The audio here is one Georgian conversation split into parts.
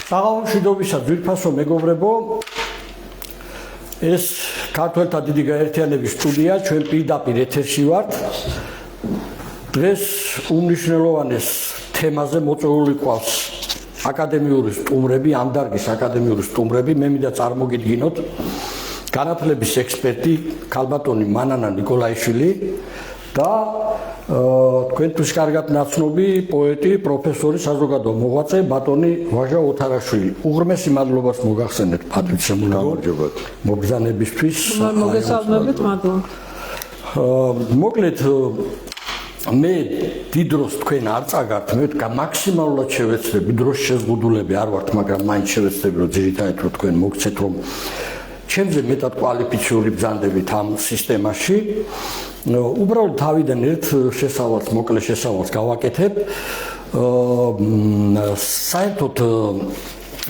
საღამომშვიდობისა ძვირფასო მეგობრებო, ეს ქართველთა დიდი გაერთიანების სტუდია, ჩვენ პირდაპირ ეთერში ვართ. დღეს უმნიშვნელოვანეს თემაზე მოწვეული ყავს აკადემიური სტუმრები, ამ დარგის აკადემიური სტუმრები, მე მინდა წარმოგიდგინოთ განათლების ექსპერტი ქალბატონი მანანა ნიკოლაიშვილი და თქვენთვის კარგად ნაცნობი პოეტი, პროფესორი, საზოგადო მოღვაწე ბატონი ვაჟა ოთარაშვილი. უღრმესი მადლობას მოგახსენეთ პატრიცემულო მოგზანებისთვის. მოგესალმებით, მადლობა. მოკლედ მე დიდ დროს თქვენ არ წაგართ, მე მაქსიმალურად შევეცდები, დროს შეზღუდულები არ ვართ, მაგრამ მაინც შევეცდები, რომ ძირითადად რომ თქვენ მოგცეთ, რომ ჩემზე მეტად კვალიფიციური ბრძანდებით ამ სისტემაში. უბრალოდ თავიდან ერთ შესავალს, მოკლე შესავალს გავაკეთებ. საერთოდ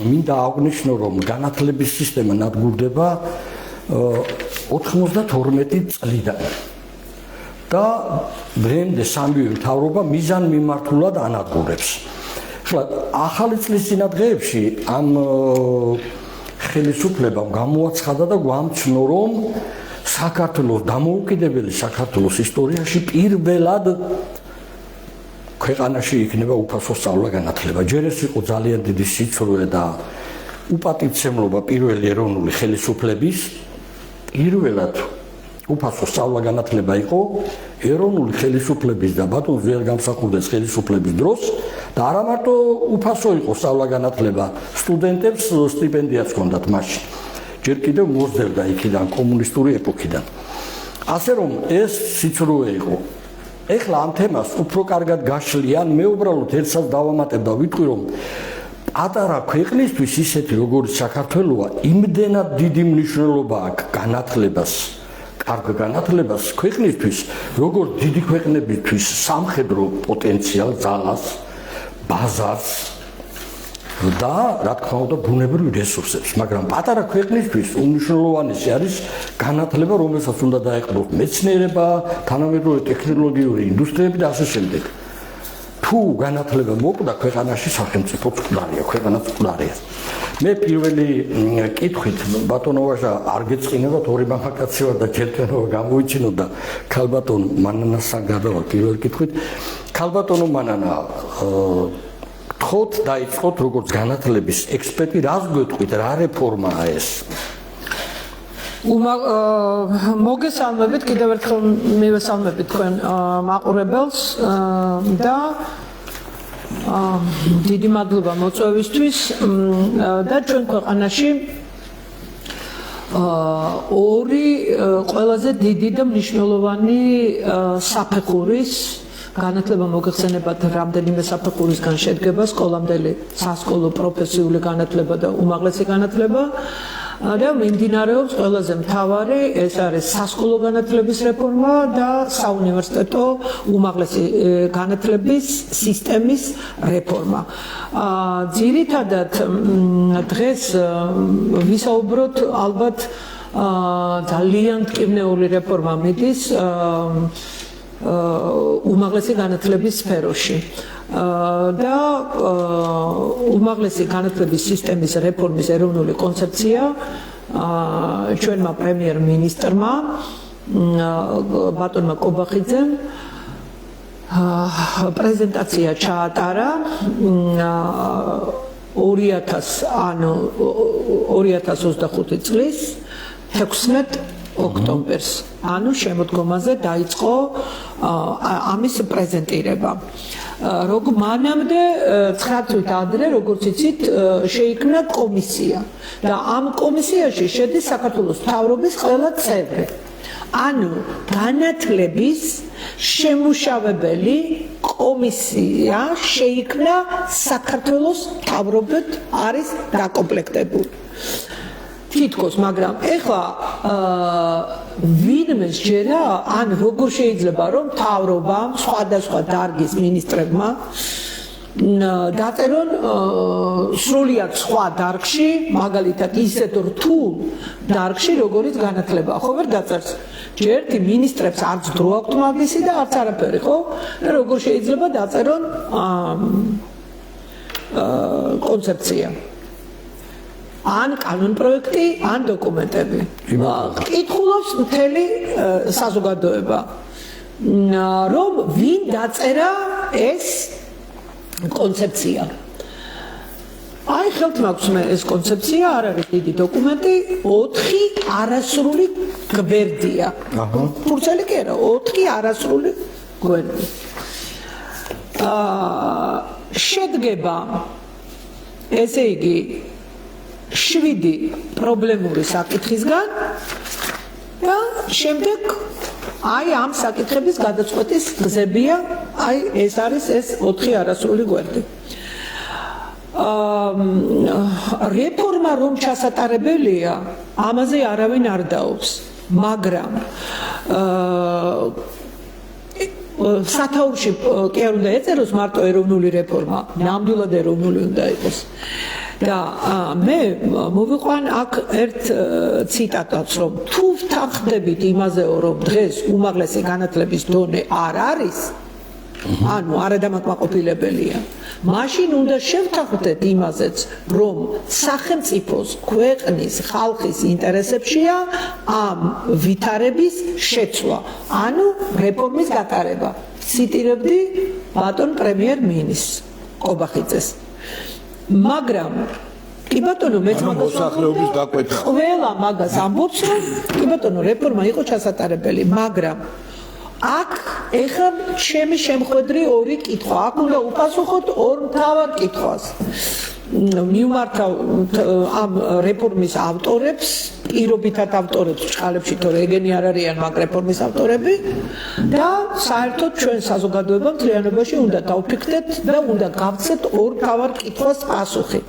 მინდა აღვნიშნო, რომ განათლების სისტემა ნადგურდება 92 წლიდან. და დღემდე სამივე მთავრობა მიზანმიმართულად ანადგურებს. ახლა ახალი წლის წინადღეებში ამ ხელისუფლებამ გამოაცხადა და გვამცნო, რომ საქართველოს დამოუკიდებელი საქართველოს ისტორიაში პირველად ქვეყანაში იქნება უფასო სწავლა-განათლება. ჯერ ეს იყო ძალიან დიდი სიცრუე და უპატივცემლობა პირველი ეროვნული ხელისუფლების. პირველად უფასო სწავლა-განათლება იყო ეროვნული ხელისუფლების და ბატონ ზვიად გამსახურდეს ხელისუფლების დროს და არა მარტო უფასო იყო სწავლა-განათლება, სტუდენტებს სტიპენდიაც ჰქონდათ მაშინ. ჯერ კიდევ მოსდევდა იქიდან კომუნისტური ეპოქიდან. ასე რომ ეს სიცრუე იყო. ეხლა ამ თემას უფრო კარგად გაშლიან, მე უბრალოდ ერთსაც დავამატებ და ვიტყვი, რომ პატარა ქვეყნისთვის ისეთი როგორც საქართველოა, იმდენად დიდი მნიშვნელობა აქვს განათლებას, კარგ განათლებას ქვეყნისთვის, როგორც დიდი ქვეყნებისთვის სამხედრო პოტენციალს, ძალას, ბაზარს და რა თქმა უნდა ბუნებრივ რესურსებს, მაგრამ პატარა ქვეყნისთვის უმნიშვნელოვანესი არის განათლება, რომელსაც უნდა დაეყრდნოს მეცნიერება, თანამედროვე ტექნოლოგიური ინდუსტრიები და ასე შემდეგ. თუ განათლება მოკვდა ქვეყანაში, სახელმწიფოც მკვდარია, ქვეყანაც მკვდარია. მე პირველი კითხვით ბატონო ვაჟა არ გეწყინებათ, ორი მამაკაცი ვარ და ჯერტენობა გამოიჩინოთ და ქალბატონ მანანასთან გადავალ პირველ კითხვით. ქალბატონო მანანა, გთხოვთ დაიწყოთ როგორც განათლების ექსპერტი, რას გვეტყვით, რა რეფორმაა ეს? მოგესალმებით, კიდევ ერთხელ მივესალმებით თქვენ მაყურებელს და დიდი მადლობა მოწვევისთვის და ჩვენ ქვეყანაში ორი ყველაზე დიდი და მნიშვნელოვანი საფეხურის განათლება მოგეხსენებათ რამდენიმე საფეხურისგან შედგება სკოლამდელი სასკოლო პროფესიული განათლება და უმაღლესი განათლება და მიმდინარეობს ყველაზე მთავარი ეს არის სასკოლო განათლების რეფორმა და საუნივერსიტეტო უმაღლესი განათლების სისტემის რეფორმა. ძირითადად დღეს ვისაუბროთ ალბათ ძალიან მტკივნეული რეფორმა მიდის უმაღლესი განათლების სფეროში და უმაღლესი განათლების სისტემის რეფორმის ეროვნული კონცეფცია ჩვენმა პრემიერ-მინისტრმა ბატონმა კობახიძემ პრეზენტაცია ჩაატარა 2025 წლის 16 ოქტომბერს, ანუ შემოდგომაზე დაიწყო ამის პრეზენტირება. მანამდე 9 თვით ადრე, როგორც იცით, შეიქმნა კომისია და ამ კომისიაში შედის საქართველოს მთავრობის ყველა წევრი. ანუ განათლების შემმუშავებელი კომისია შეიქმნა საქართველოს მთავრობად არის დაკომპლექტებული. თითქოს, მაგრამ ეხლა ვინმე შეერა, ან როგორ შეიძლება რომ მთავრობამ სხვადასხვა დარგის მინისტრებმა დაწერონ სრულიად სხვა დარგში, მაგალითად ისეთ რთულ დარგში, როგორიც განათლება, ხო ვერ დაწერს? ჯერ მინისტრებს არც დრო აქვთ მაგისი და არც არაფერი, ხო? და როგორ შეიძლება დაწერონ კონცეფცია. ან კანონპროექტი, ან დოკუმენტები. კითხულობს მთელი საზოგადოება, რომ ვინ დაწერა ეს კონცეფცია. აი ხელთ მაქვს მე ეს კონცეფცია, არ არის დიდი დოკუმენტი, 4 არასრული გვერდია. ფურცელი კი არა, 4 არასრული გვერდი. შედგება ესე იგი 7 პრობლემური საკითხისგან და შემდეგ აი ამ საკითხების გადაწყვეტის გზებია, აი ეს არის ეს 4 არასრული გვერდი. რეფორმა რომ ჩასატარებელია, ამაზე არავინ არ დაობს, მაგრამ სათაურში კი არ უნდა ეწეროს მარტო ეროვნული რეფორმა, ნამდვილად ეროვნული უნდა იყოს. და მე მოვიყვან აქ ერთ ციტატაც, რომ თუ ვთანხმდებით იმაზეო, რომ დღეს უმაღლესი განათლების დონე არ არის, ანუ არადამაკმაყოფილებელია, მაშინ უნდა შევთანხმდეთ იმაზეც, რომ სახელმწიფოს, ქვეყნის, ხალხის ინტერესებშია ამ ვითარების შეცვლა, ანუ რეფორმის გატარება. ციტირებდი ბატონ პრემიერ-მინისტრს ყობახიძეს. მაგრამ კი ბატონო მეც მოსახლეობის დაკვეთა. ყველა მაგას ამბობს, რომ კი ბატონო რეფორმა იყო ჩასატარებელი, მაგრამ აქ ეხლა ჩემი შემხედრი 2 კითხვა. აქ უნდა უპასუხოთ 2 მთავარ კითხვას. მივმართავ ამ რეფორმის ავტორებს, პირობითად ავტორებს ჭყალებში, თორე ეგენი არ არიან მაგ რეფორმის ავტორები და საერთოდ ჩვენ საზოგადოება მთლიანობაში უნდა დავფიქრდეთ და უნდა გავცეთ 2 მთავარ კითხვას პასუხი.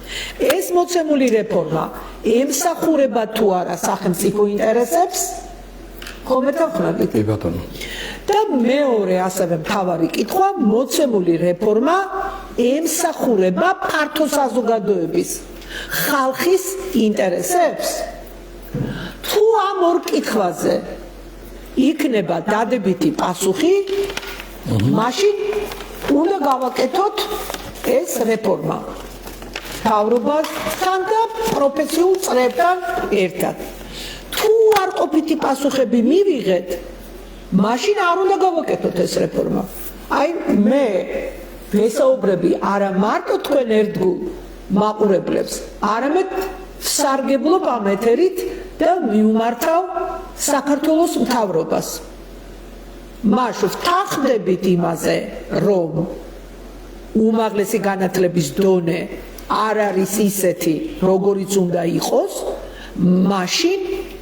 ეს მოცემული რეფორმა ემსახურება თუ არა სახელმწიფო ინტერესებს? ხომ ეთანხმებით? კი ბატონო. და მეორე ასევე მთავარი კითხვა, მოცემული რეფორმა ემსახურება ფართო საზოგადოების, ხალხის ინტერესებს? თუ ამ 2 კითხვაზე იქნება დადებითი პასუხი, მაშინ უნდა გავაკეთოთ ეს რეფორმა მთავრობასთან და პროფესიულ წრეებთან ერთად. თუ არ ყოფითი პასუხები მივიღეთ, მაშინ არ უნდა გავაკეთოთ ეს რეფორმა. აი მე ვესაუბრები არა მარტო თქვენ ერთგულ მაყურებლებს, არამედ ვსარგებლობ ამ ეთერით და მივმართავ საქართველოს მთავრობას. მაშინ ვთანხმდებით იმაზე, რომ უმაღლესი განათლების დონე არ არის ისეთი, როგორიც უნდა იყოს, მაშინ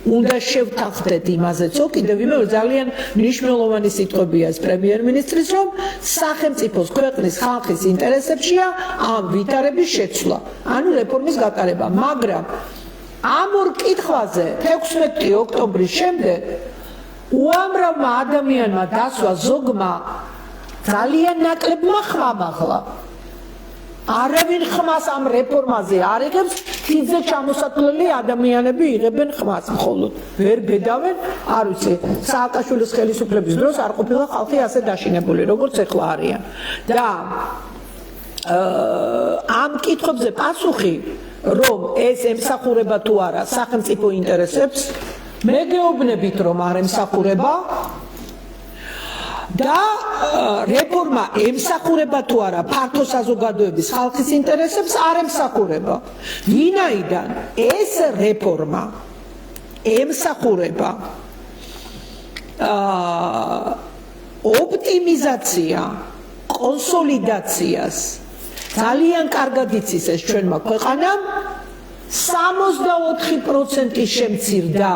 უნდა შევთანხმდეთ იმაზეცო, კიდევ ვიმეორე ძალიან მნიშვნელოვანი სიტყვებია ეს პრემიერ-მინისტრის, რომ სახელმწიფოს, ქვეყნის, ხალხის ინტერესებშია ამ ვითარების შეცვლა, ანუ რეფორმის გატარება. მაგრამ ამ 2 კითხვაზე 16 ოქტომბრის შემდეგ უამრავმა ადამიანმა დასვა ზოგმა ძალიან ნაკლებმა ხმამ ახლა. არავინ ხმას ამ რეფორმაზე არ იღებს, თითზე ჩამოსათვლელი ადამიანები იღებენ ხმას მხოლოდ. ვერ ბედავენ, არ ვიცი, სააკაშვილის ხელისუფლების დროს არ ყოფილა ხალხი ასე დაშინებული, როგორც ეხლა არიან. და ამ კითხვებზე პასუხი, რომ ეს ემსახურება თუ არა სახელმწიფო ინტერესებს, მე გეუბნებით, რომ არ ემსახურება. და რეფორმა ემსახურება თუ არა ფართო საზოგადოების, ხალხის ინტერესებს, არ ემსახურება. ვინაიდან ეს რეფორმა ემსახურება ოპტიმიზაცია, კონსოლიდაციას, ძალიან კარგად იცის ეს ჩვენმა ქვეყანამ, 64% შემცირდა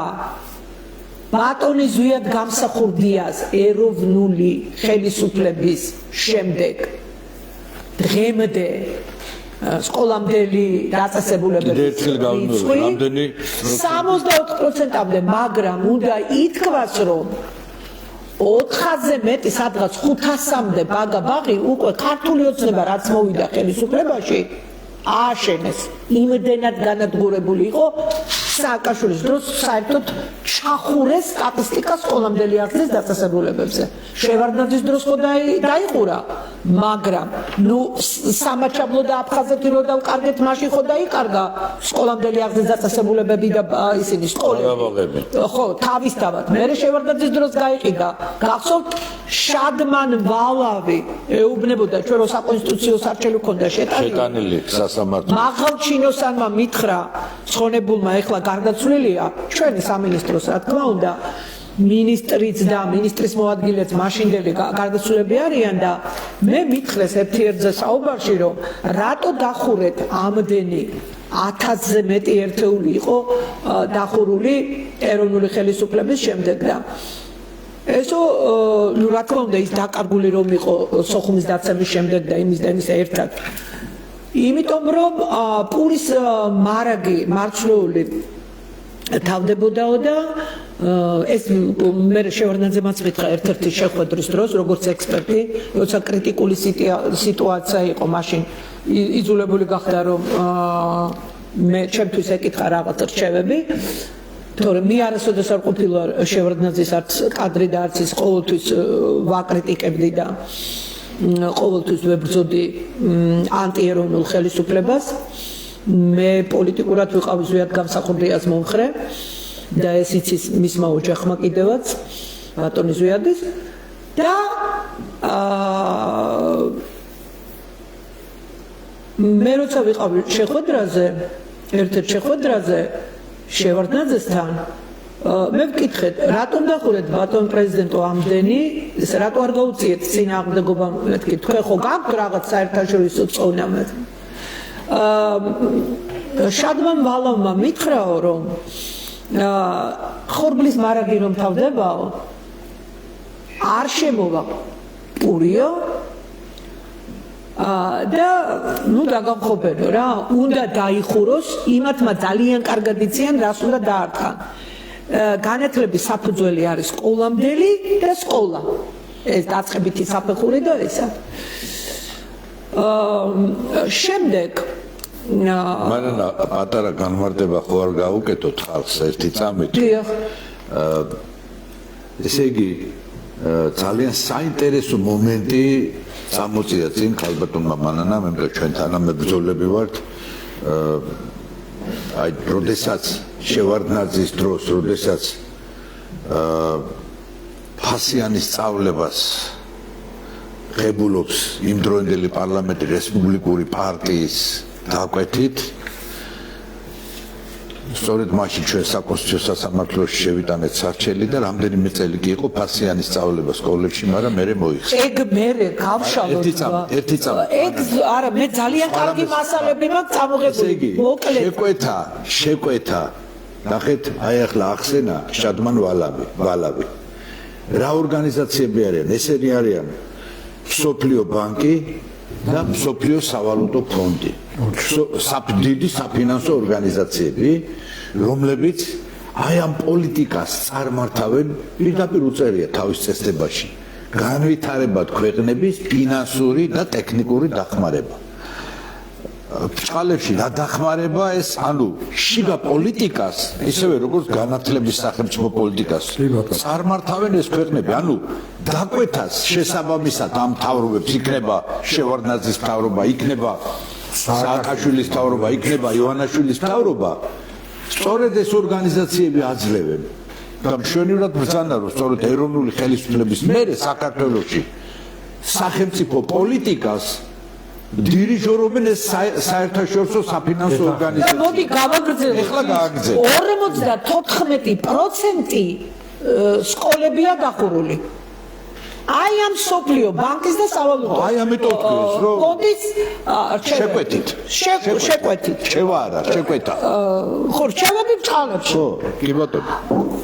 ბატონი ზვიად გამსახურდიას ეროვნული ხელისუფლების შემდეგ დღემდე სკოლამდელი დაწესებულებების რამდენი 64%-მდე, მაგრამ უნდა ითქვას, რომ 4-ზე მეტი, სადღაც 500-მდე ბაგა-ბაღი უკვე ქართული ოცნება რაც მოვიდა ხელისუფლებაში ააშენეს. იმდენად განადგურებული იყო სააკაშვილის დროს, საერთოდ ჩახურეს სტატისტიკა სკოლამდელი ახლის დაწესებულებებზე. შევარდნაძის დროს ხო დაიყურა მაგრამ ნუ სამაჩაბლო და აფხაზეთი რო დავკარგეთ მაშინ ხო დაიკარგა სკოლამდელი აღზრდის დაწესებულებები და ისინი სკოლები ხო თავისთავად მე შევარდაძის დროს გაიყიდა გახსოვთ შადმან ვალავი ეუბნებოდა ჩვენ რო საკონსტიტუციო სარჩელი ქონდა შეტანილი სასამართლო მაღალჩინოსანმა მითხრა ცხონებულმა ეხლა გარდაცვლილია ჩვენი სამინისტროს რა თქმა უნდა ministrits და ministris მოადგილეც მაშინდელი გარდაცვლილები არიან და მე მითხრეს ერთ-ერთზე საუბარში რომ რატო დახურეთ ამდენი 1000-ზე მეტი ერთეული იყო დახურული ეროვნული ხელისუფლების შემდეგ და ესო ნუ რა თქმა უნდა ის დაკარგული რომ იყო სოხუმის დაცემის შემდეგ და იმის და იმისა ერთად იმიტომ რომ პურის მარაგი მარცვლეული თავდებოდაო და ეს მე შევარდნაძემაც მითხრა ერთ-ერთი შეხვედრის დროს როგორც ექსპერტი როცა კრიტიკული სიტუაცია იყო მაშინ იძულებული გახდა რომ მე ჩემთვის ეკითხა რაღაც რჩევები თორემ მე არასოდეს არ ყოფილა შევარდნაძის არც კადრი და არც ის ყოველთვის ვაკრიტიკებდი და ყოველთვის ვებრძოდი ანტიეროვნულ ხელისუფლებას მე პოლიტიკურად ვიყავი ზვიად გამსახურდიას მომხრე და ეს იცის მისმა ოჯახმა კიდევაც ბატონი ზვიადის და მე როცა ვიყავი შეხვედრაზე ერთ-ერთ შეხვედრაზე შევარდნაძესთან მე ვკითხეთ რატომ დახურეთ ბატონ პრეზიდენტო ამდენი ეს რატო არ გაუწიეთ წინააღმდეგობა მეთქი თქვენ ხო გაქვთ რაღაც საერთაშორისო წონა შადმან ვალავმა მითხრაო რომ ხორბლის მარაგი რომ თავდებაო არ შემოვა პურიო და ნუ დაგამხობენო რა უნდა დაიხუროს იმათმა ძალიან კარგად იციან რას უნდა დაარტყან განათლების საფუძველი არის სკოლამდელი და სკოლა ეს დაწყებითი საფეხური და ესა შემდეგ მანანა პატარა განმარტება ხო არ გაუკეთოთ ხალხს ერთი წამით ესე იგი ძალიან საინტერესო მომენტი წამოწია წინ ხალბატონმა მანანამ მე ჩვენ თანამებრძოლები ვართ აი როდესაც შევარდნაძის დროს როდესაც ფასიანის სწავლებას ღებულობს იმდროინდელი პარლამენტი რესპუბლიკური პარტიის დაკვეთით სწორედ მაშინ ჩვენ საკონსტიტუციო სასამართლოში შევიტანეთ სარჩელი და რამდენიმე წელი კი იყო ფასიანის სწავლება სკოლებში, მაგრამ მე მოიხსნა. ეგ მე გავშალოთ. ერთი წამი. ეგ არა მე ძალიან კარგი მასალები მაქვს წამოღებული. მოკლედ. შეკვეთა. ნახეთ, აი ახლა ახსენა შადმან ვალავი. რა ორგანიზაციები არიან? ესენი არიან მსოფლიო ბანკი და მსოფლიო სავალუტო ფონდი. დიდი საფინანსო ორგანიზაციები, რომლებიც აი ამ პოლიტიკას წარმართავენ პირდაპირ უწერია თავის წესდებაში. განვითარებად ქვეყნების ფინანსური და ტექნიკური დახმარება. ბჭყალებში რა დახმარება ეს, ანუ შიგა პოლიტიკას, ისევე როგორც განათლების სახელმწიფო პოლიტიკას წარმართავენ ეს ქვეყნები, ანუ დაკვეთას შესაბამისად ამ მთავრობებს იქნება შევარდნაძის მთავრობა, იქნება სააკაშვილის მთავრობა, იქნება ივანაშვილის მთავრობა, სწორედ ეს ორგანიზაციები აძლევენ და მშვენივრად ბრძანა რომ სწორედ ეროვნული ხელისუფლების მერე საქართველოში სახელმწიფო პოლიტიკას დირიჟორობენ ეს საერთაშორისო საფინანსო ორგანიზაციები. მოდი გავაგრძელოთ. ეხლა გააგრძელოთ. 54% სკოლებია დახურული. აი ამ სოფლიო ბანკის და სავალუტო. აი ამიტომ თქვენს რომ ფონდის შეკვეთით. შევა არა, შეკვეთა. ხო, რჩევები ბჭყალებში. ხო, კი ბატონო.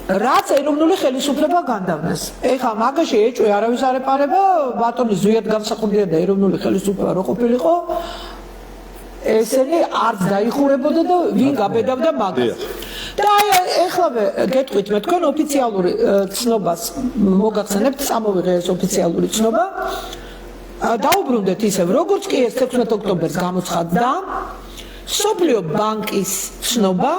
რაც ეროვნული ხელისუფლება განდავნეს. ეხლა მაგაში ეჭვი არავის არ ეპარება, ბატონი ზვიად გამსახურდია და ეროვნული ხელისუფლება რო ყოფილიყო, ესენი არც დაიხურებოდა და ვინ გაბედავდა მაგას. და ეხლავე გეტყვით მე თქვენ ოფიციალური ცნობას მოგახსენებთ, წამოვიღე ეს ოფიციალური ცნობა. დაუბრუნდეთ ისევ, როგორც კი ეს 16 ოქტომბერს გამოცხადდა, სოფლიო ბანკის ცნობა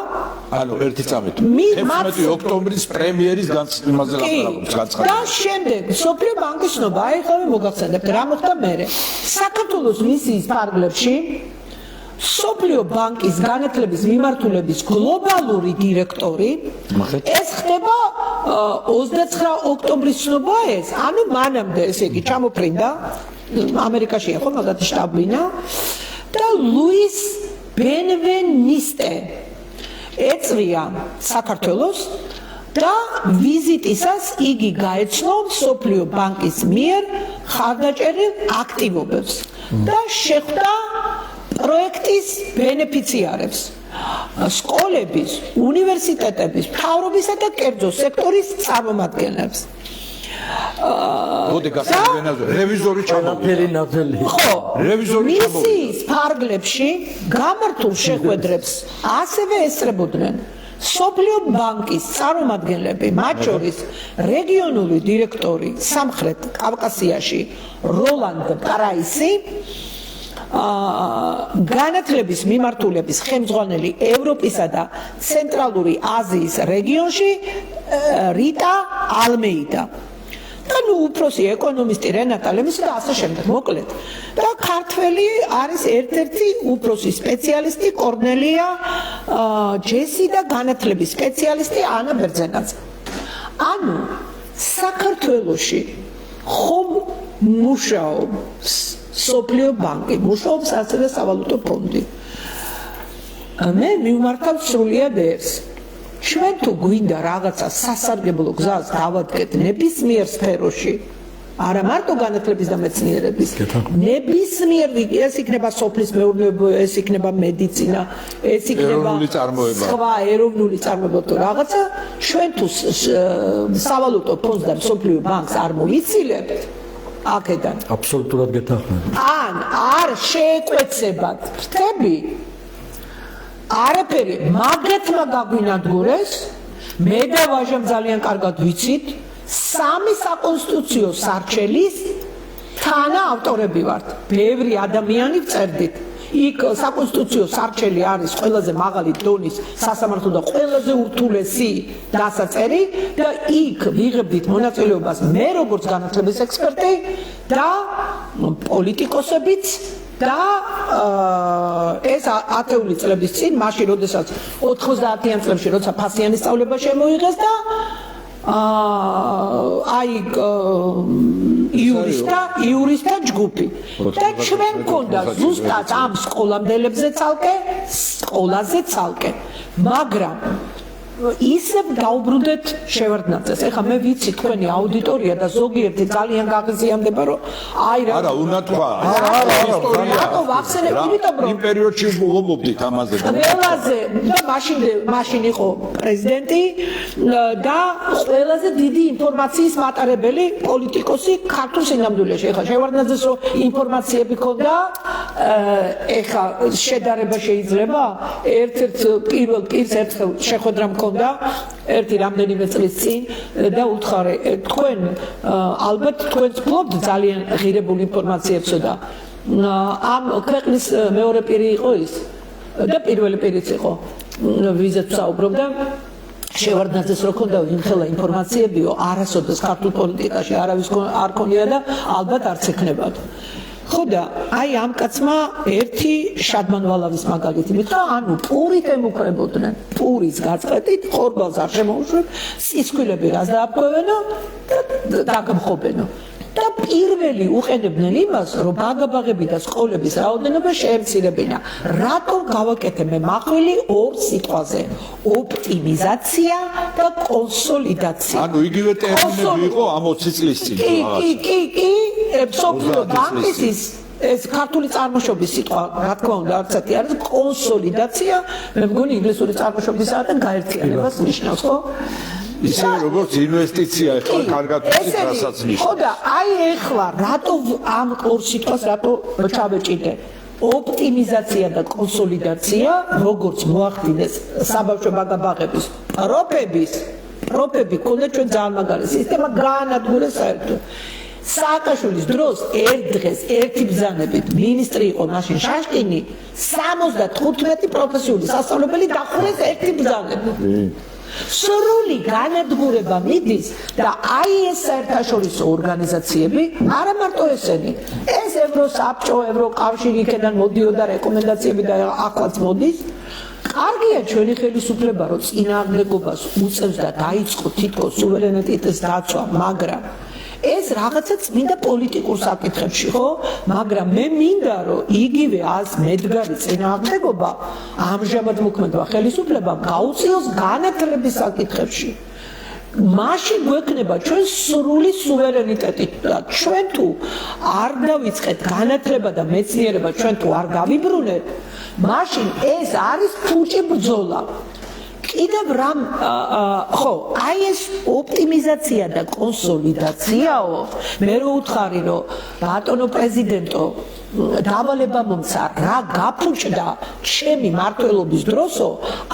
ანუ ერთი წამით მათ 16 ოქტომბრის პრემიერის განცხადებას ლაპარაკობს განცხადება. და შემდეგ სოფლიო ბანკის ცნობა, აი ხომ მოგახსენებთ რა მოხდა მერე. საქართველოს მისიის ფარგლებში სოფლიო ბანკის განათლების მიმართულების გლობალური დირექტორი ეს ხდება 29 ოქტომბრის ცნობა ეს, ანუ მანამდე ესე იგი ჩამოფრინდა ამერიკაშია ხო მაგათი შტაბ-ბინა და ლუის ბენვენისტე ეწვია საქართველოს და ვიზიტისას იგი გაეცნო სოფლიო ბანკის მიერ ხარდაჭერილ აქტივობებს და შეხვდა პროექტის ბენეფიციარებს, სკოლების, უნივერსიტეტების, მთავრობისა და კერძო სექტორის წარმომადგენლებს. მოდი გასაგებენაზე რევიზორი ჩამოვიდა. ხო, რევიზორი ჩამოვიდა. მისიის ფარგლებში გამართულ შეხვედრებს ასევე ესწრებოდნენ სოფლიო ბანკის წარმომადგენლები, მათ შორის რეგიონული დირექტორი სამხრეთ კავკასიაში როლანდ პრაისი, განათლების მიმართულების ხელმძღვანელი ევროპისა და ცენტრალური აზიის რეგიონში რიტა ალმეიდა. და ნუ უფროსი ეკონომისტი რენატა ლემისი და ასე შემდეგ, მოკლედ. და ქართველი არის ერთ-ერთი უფროსი სპეციალისტი კორნელია ჯესი და განათლების სპეციალისტი ანა ბერძენაძე. ანუ საქართველოში ხომ მუშაობს სოფლიო ბანკი, მუშაობს ასევე სავალუტო ფონდი. მე მიმართავ სრულიად ერთს. ჩვენ თუ გვინდა რაღაცა სასარგებლო გზას დავადგეთ ნებისმიერ სფეროში, არა მარტო განათლების და მეცნიერების, ნებისმიერ ეს იქნება სოფლის მეურნეობა, ეს იქნება მედიცინა, ეს იქნება სხვა ეროვნული წარმოება თუ რაღაცა, ჩვენ თუ სავალუტო ფონდს და სოფლიო ბანკს არ მოვიცილებთ აქედან. აბსოლუტურად გეთანხმებით. ან არ შეეკვეცებათ ფრთები არაფერი მაგეთმა გაგვინადგურეს, მე და ვაჟამ ძალიან კარგად ვიცით, 3 საკონსტიტუციო სარჩელის თანაავტორები ვართ. ბევრი ადამიანი ვწერდით. იქ საკონსტიტუციო სარჩელი არის ყველაზე მაღალი დონის სასამართლო და ყველაზე ურთულესი დასაწერი და იქ ვიღებდით მონაწილეობას მე როგორც განათლების ექსპერტი და პოლიტიკოსებიც და ეს 10 წლების წინ, მაშინ როდესაც 90-იან წლებში როცა ფასიანის სწავლება შემოიღეს და აი იურისტთა ჯგუფი და ჩვენ მქონდა ზუსტად ამ სკოლამდელებზე ცალკე, მაგრამ ისევ დაუბრუნდეთ შევარდნაძეს. ეხლა მე ვიცი თქვენი აუდიტორია და ზოგიერთი ძალიან გაღიზიანდება, რომ აი რა. არა, უნდა თქვა. რატო ვახსენებ, იმიტომ რომ იმ პერიოდში უღობობდით ამაზე. ყველაზე და მაშინ იყო პრეზიდენტი და ყველაზე დიდი ინფორმაციის მატარებელი პოლიტიკოსი ქართულ სინამდვილეში. ეხლა შევარდნაძეს რომ ინფორმაციები ქონდა, ეხლა შედარება შეიძლება ერთ-ერთ პირველ პირს ერთხელ შეხვედრა მქონდა ერთი რამდენიმე წლის წინ და უთხარი თქვენ ალბათ თქვენს ფლობთ ძალიან ღირებულ ინფორმაციებსო და ამ ქვეყნის მეორე პირი იყო ის და პირველი პირიც იყო ვიზეთ საუბრობდა შევარდნაძეს რო ქონდა იმხელა ინფორმაციებიო არასოდეს ქართულ პოლიტიკაში არავის არ ქონია და ალბათ არც ექნებათ. ხო და აი ამ კაცმა ერთი შადმანვალავის მაგალითი მითხრა, ანუ პურით ემუქრებოდნენ, პურის გაწყვეტით, ხორბალს არ შემოუშვებ, სისქვილები რას დააფქვევენო და დაგმხობენო. და პირველი უყენებდნენ იმას, რომ ბაგაბაღები და სკოლების რაოდენობა შეემცირებინა. რატომ გავაკეთე მე მახვილი ორ სიტყვაზე? ოპტიმიზაცია და კონსოლიდაცია. ანუ იგივე ტერმინები იყო ამ 20 წლის წინ. კი, სოფლიო ბანკის ეს ქართული წარმოშობის სიტყვა, რა თქმა უნდა, არცეთი არის კონსოლიდაცია, მე მგონი ინგლისური წარმოშობისაა და გაერთიანებას ნიშნავს, ხო? ისე როგორც ინვესტიცია ახლა კარგად ვიცით რასაც ნიშნავს. ხო და აი ახლა რატო ამ ორ სიტყვას რატო ჩავეჭიდე? ოპტიმიზაცია და კონსოლიდაცია, როგორც მოახდინეს საბავშვო ბაგაბაღების პროფები ქონდა ჩვენ ძალიან მაგარი სისტემა გაანადგურეს საერთოდ. სააკაშვილის დროს ერთ დღეს ერთი ბრძანებით მინისტრი იყო მაშინ შაშკინი 75 პროფესიული სასწავლებელი დახურეს ერთი ბრძანებით. სრული განადგურება მიდის და აი ეს საერთაშორისო ორგანიზაციები არა მარტო ესენი ეს ევროსაბჭო ევროკავშირი იქიდან მოდიოდა რეკომენდაციები და ახლაც მოდის კარგია ჩვენი ხელისუფლება რომ წინააღმდეგობას უწევს და დაიწყო თითქოს სუვერენიტეტის დაცვა მაგრამ ეს რაღაცა წმინდა პოლიტიკურ საკითხებში ხო მაგრამ მე მინდა რომ იგივე მედგარი წინააღმდეგობა ამჟამად მოქმედმა ხელისუფლებამ გაუწიოს განათლების საკითხებში მაშინ გვექნება ჩვენ სრული სუვერენიტეტი და ჩვენ თუ არ დავიწყეთ განათლება და მეცნიერება ჩვენ თუ არ გავიბრუნეთ მაშინ ეს არის ფუჭი ბრძოლა კიდევ რამ ხო აი ეს ოპტიმიზაცია და კონსოლიდაციაო მე რო უთხარი რომ ბატონო პრეზიდენტო დავალება მომცა რა გაფუჭდა ჩემი მმართველობის დროსო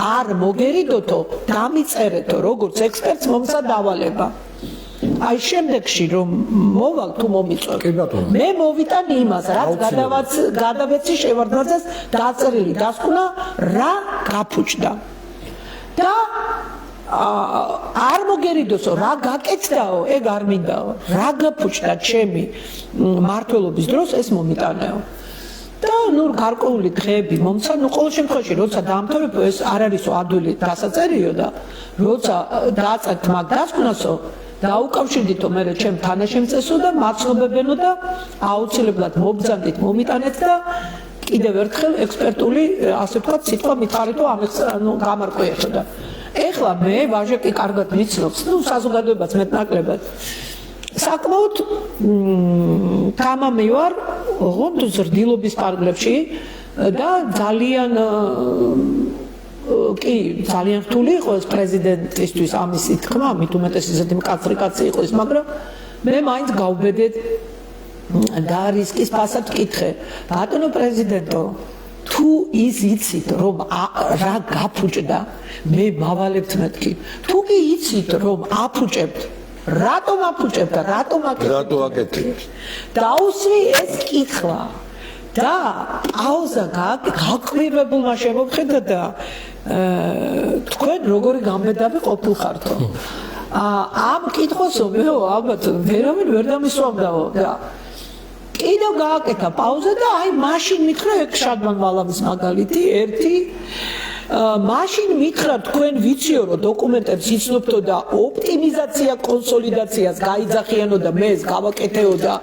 არ მოგერიდოთო დამიწერეთო როგორც ექსპერტს მომცა დავალება აი შემდეგში რომ მოვალ თუ მომიწევ მე მოვიტან იმას რაც გადავეცი შევარდნაძეს დაწერილი დასკვნა რა გაფუჭდა და არ მოგერიდოსო რა გაკეთდაო ეგ არ მინდაო რა გაფუჭდა ჩემი მმართველობის დროს ეს მომიტანეო და ნუ გარკვეული დღეები მომცა ნუ ყოველ შემთხვევაში როცა დაამთავრებო ეს არ არისო ადვილი დასაწერიო და როცა დააწერთ მაგ დასკვნასო დაუკავშირდითო მე ჩემ თანაშემწესო და მაცნობებენო და აუცილებლად მობრძანდით მომიტანეთ და კიდევ ერთხელ ექსპერტული ასე ვთქვათ სიტყვა მითხარით რომ ამის გამარკვე ეხოდა ეხლა მე ვაჟეკი კარგად ვიცნობს ნუ საზოგადოებაც მეტნაკლებად საკმაოდ თამამი ვარ ოღონდ ზრდილობის პარკლებში და ძალიან კი ძალიან რთული იყო ეს პრეზიდენტისთვის ამის თქმა მით უმეტეს ისეთი მკაცრი კაცი იყო ის მაგრამ მე მაინც გავბედეთ და რისკის ფასად ვკითხე ბატონო პრეზიდენტო თუ ის იცით რომ რა გაფუჭდა მე მავალებთ მეთქი თუ კი იცით რომ აფუჭებთ რატომ აფუჭებთ და რატომ აკეთებთ დაუსვი ეს კითხვა და აუზა გაკვირვებულმა შემოვხედა და თქვენ როგორი გამბედავი ყოფილხართო ამ კითხვასო მე ალბათ ვერავინ ვერ დამისვამდაო და კიდევ გააკეთა პაუზა და აი მაშინ მითხრა ეგ შადმან ვალავის მაგალითი ერთი მაშინ მითხრა თქვენ ვიციო რომ დოკუმენტებს იცნობთო და ოპტიმიზაცია კონსოლიდაციას გაიძახიანო და მე ეს გავაკეთეო და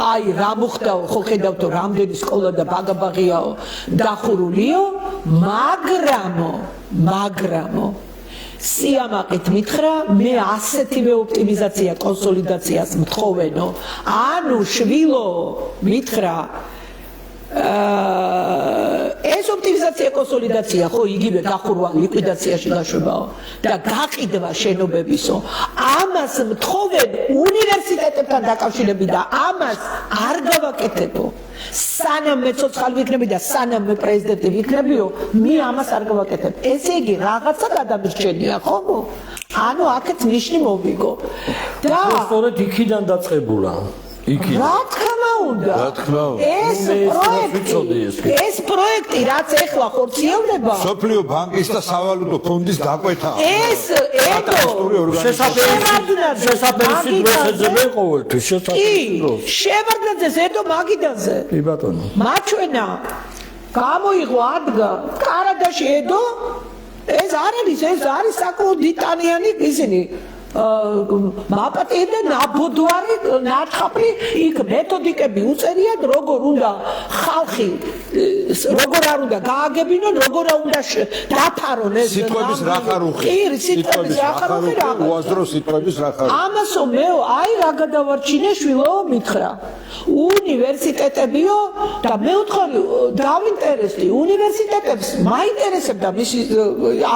აი რა მოხდაო ხო ხედავთო რამდენი სკოლა და ბაგაბაღიაო დახურულიო მაგრამო სიამაყით მითხრა მე ასეთივე ოპტიმიზაცია კონსოლიდაციას მთხოვენო ანუ შვილო მითხრა ეს ოპტიმიზაცია კონსოლიდაცია ხო იგივე დახურვა ლიკვიდაციაში გაშვებაო და გაყიდვა შენობებისო ამას მთხოვენ უნივერსიტეტებთან დაკავშირებით და ამას არ გავაკეთებო სანამ მე ცოცხალი ვიქნები და სანამ მე პრეზიდენტი ვიქნებიო მე ამას არ გავაკეთებ ესე იგი რაღაცა გადამირჩენია ხო ანუ აქეთ ნიშნი მოვიგო და სწორედ იქიდან დაწყებულა რა თქმა უნდა ეს პროექტი რაც ეხლა ხორციელდება სოფლიო ბანკის და სავალუტო ფონდის დაკვეთა ეს შესაბამისი დროშებზე მე ყოველთვის შევარდნაძეს ედო მაგიდანზე კი ბატონო მაჩვენა გამოიღო ადგა კარადაში ედო ეს არის საკმაოდ დიტანიანი ისინი მაპატიე და ნაბოდვარი ნაჩხაფი იქ მეთოდიკები უწერიათ როგორ უნდა ხალხი როგორ არ უნდა გააგებინონ როგორ უნდა დაფარონ ეს სიტყვების რა ხარუხი სიტყვების რა ხარუხი რა უაზრო სიტყვების რა ხარუხი ამასო მე აი რა გადავარჩინე შვილო მითხრა უნივერსიტეტებიო და მე ვთქვი დავინტერესდი უნივერსიტეტებს მაინტერესებდა მისი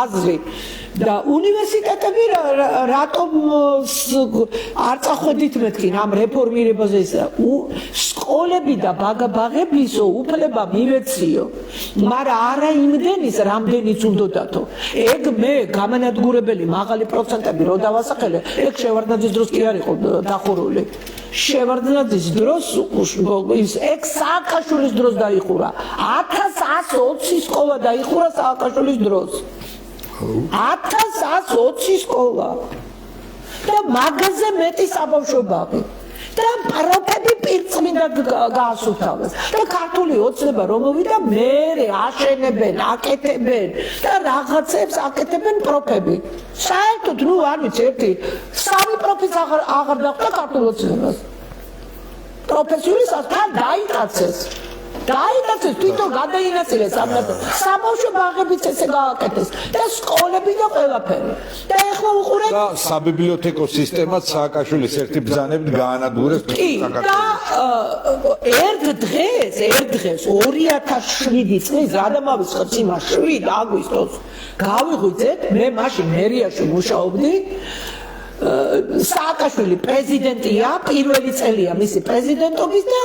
აზრი და უნივერსიტეტები რატომ არ წახვედით მეთქი ამ რეფორმირებაზე სკოლები და ბაღებისო უფლება მივეციო მაგრამ არა იმდენის რამდენიც უნდათო ეგ მე გამანადგურებელი მაღალი პროცენტები რო დავასახელე ეგ შევარდნაძის დროს კი არ იყო დახურული შევარდნაძის დროს ის სააკაშვილის დროს დაიხურა 1120 სკოლა დაიხურა სააკაშვილის დროს 1120 სკოლა და მაგაზე მეტი საბავშვო ბაღი და პროფები პირწმინდად გაასუფთავეს და ქართული ოცნება რომ მოვიდა მერე აშენებენ, აკეთებენ და რაღაცებს აკეთებენ პროფები. საერთოდ ნუ არ ვიცი ერთი სამი პროფის აღარ დახვდა ქართულ ოცნებას. პროფესიული სასწავლო დაიტაცეს. დაიტაცეს თვითონ გადაინაცვლეს საბავშვო ბაღებიც ესე გააკეთეს და სკოლები და ყველაფერი. და ეხლა უყურეთ და საბიბლიოთეკო სისტემაც სააკაშვილის ერთი ბრძანებით გაანადგურეს და ერთ დღეს 2007 წლის რადამავიწყებს იმას 7 აგვისტოს გავიღვიძეთ მე მაშინ მერიაში მუშაობდი სააკაშვილი პრეზიდენტია პირველი წელია მისი პრეზიდენტობის და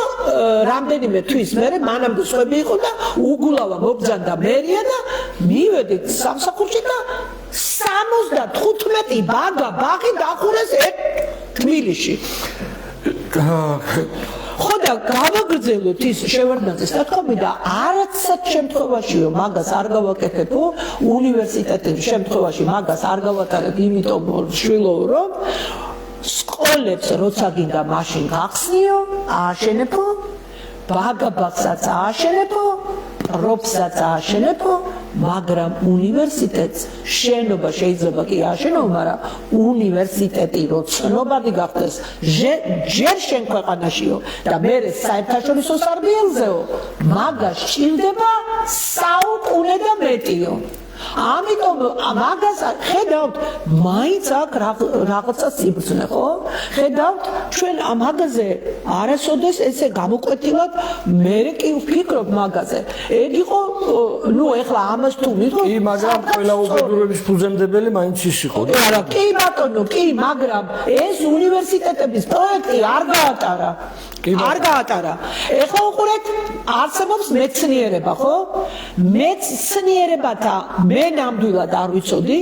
რამდენიმე თვის მერე მანამდე სხვები იყო და უგულავა მობრძანდა მერია და მივედით სამსახურში და 75 ბაღი დახურეს თბილისში ხო და გავაგრძელოთ ის შევარდნაძის ნათქვამი და არაცად შემთხვევაშიო მაგას არ გავაკეთებო უნივერსიტეტის შემთხვევაში მაგას არ გავატარებ იმიტომ შვილოო რომ სკოლებს როცა გინდა მაშინ გახსნიო ააშენებო ბაღებსაც ააშენებო პროფსაც ააშენებო მაგრამ უნივერსიტეტს შენობა შეიძლება კი ააშენო მაგრამ უნივერსიტეტი რო ცნობადი გახდეს ჯერ შენ ქვეყანაშიო და მე საერთაშორისო სარბიელზეო მაგას ჭირდება საუკუნე და მეტიო ამიტომ მაგას ხედავთ მაინც აქ რაღაცა სიბრძნე ხო ხედავთ ჩვენ ამ მაგაზე არასოდეს ესე გამოკვეთილად მე კი ვფიქრობ მაგაზე ეგ იყო ნუ ეხლა ამას თუ ვიღო კი მაგრამ ყველა უბედურების ფუძემდებელი მაინც ის იყო და არა კი ბატონო კი მაგრამ ეს უნივერსიტეტების პროექტი არ გაატარა ეხლა უყურეთ არსებობს მეცნიერება ხო მეცნიერებათა მე ნამდვილად არ ვიცოდი